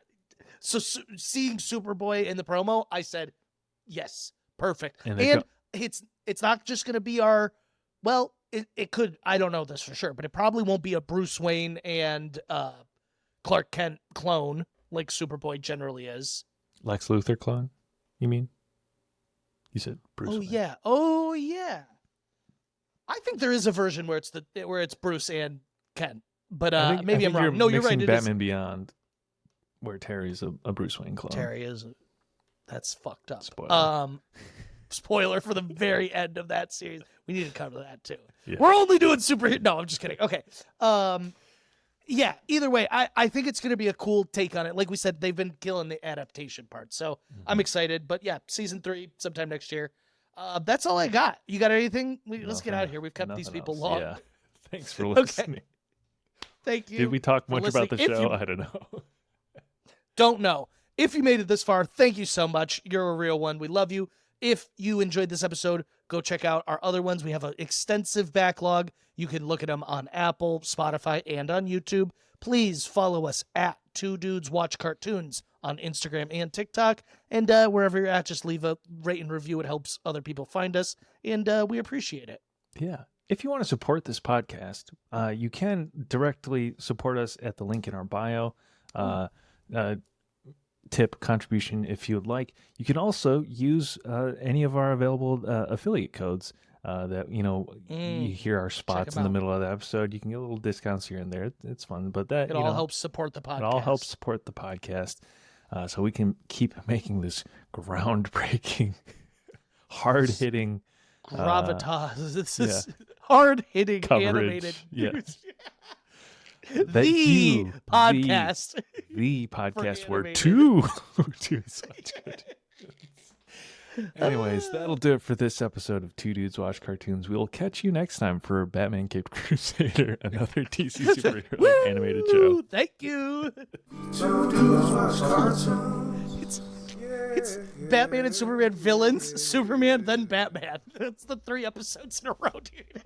so seeing Superboy in the promo, I said, yes, perfect. And it's not just going to be our, well, it could, I don't know this for sure, but it probably won't be a Bruce Wayne and Clark Kent clone like Superboy generally is. Lex Luthor clone, you mean? You said Bruce Wayne. Oh, yeah. I think there is a version where it's Bruce and Kent, but maybe I'm wrong. No, you're right. Batman Beyond, where Terry's a Bruce Wayne clone. Terry is. That's fucked up. Spoiler. Spoiler for the very end of that series. We need to cover that too. Yeah. We're only doing superhero. No, I'm just kidding. Okay. Yeah. Either way, I think it's going to be a cool take on it. Like we said, they've been killing the adaptation part, so I'm excited. But yeah, season 3 sometime next year. That's all I got. You got anything? Let's get out of here. We've kept these people long. Yeah. Thanks for listening. Okay. Thank you. Did we talk much about the show? I don't know. Don't know. If you made it this far, thank you so much. You're a real one. We love you. If you enjoyed this episode, go check out our other ones. We have an extensive backlog. You can look at them on Apple, Spotify, and on YouTube. Please follow us at Two Dudes Watch Cartoons on Instagram and TikTok. And wherever you're at, just leave a rate and review. It helps other people find us, and we appreciate it. Yeah. If you want to support this podcast, you can directly support us at the link in our bio. Tip contribution if you would like. You can also use any of our available affiliate codes that you hear our spots in the middle of the episode. You can get little discounts here and there. It's fun, but that it all helps support the podcast. It all helps support the podcast, so we can keep making this groundbreaking, hard hitting, gravitas. This is hard hitting animated. Yeah. The podcast. The podcast where two such good. Anyways, that'll do it for this episode of Two Dudes Watch Cartoons. We'll catch you next time for Batman Caped Crusader, another DC superhero animated show. Thank you. Two dudes watch cartoons. It's Batman and Superman villains, Superman, then Batman. That's the 3 episodes in a row, dude.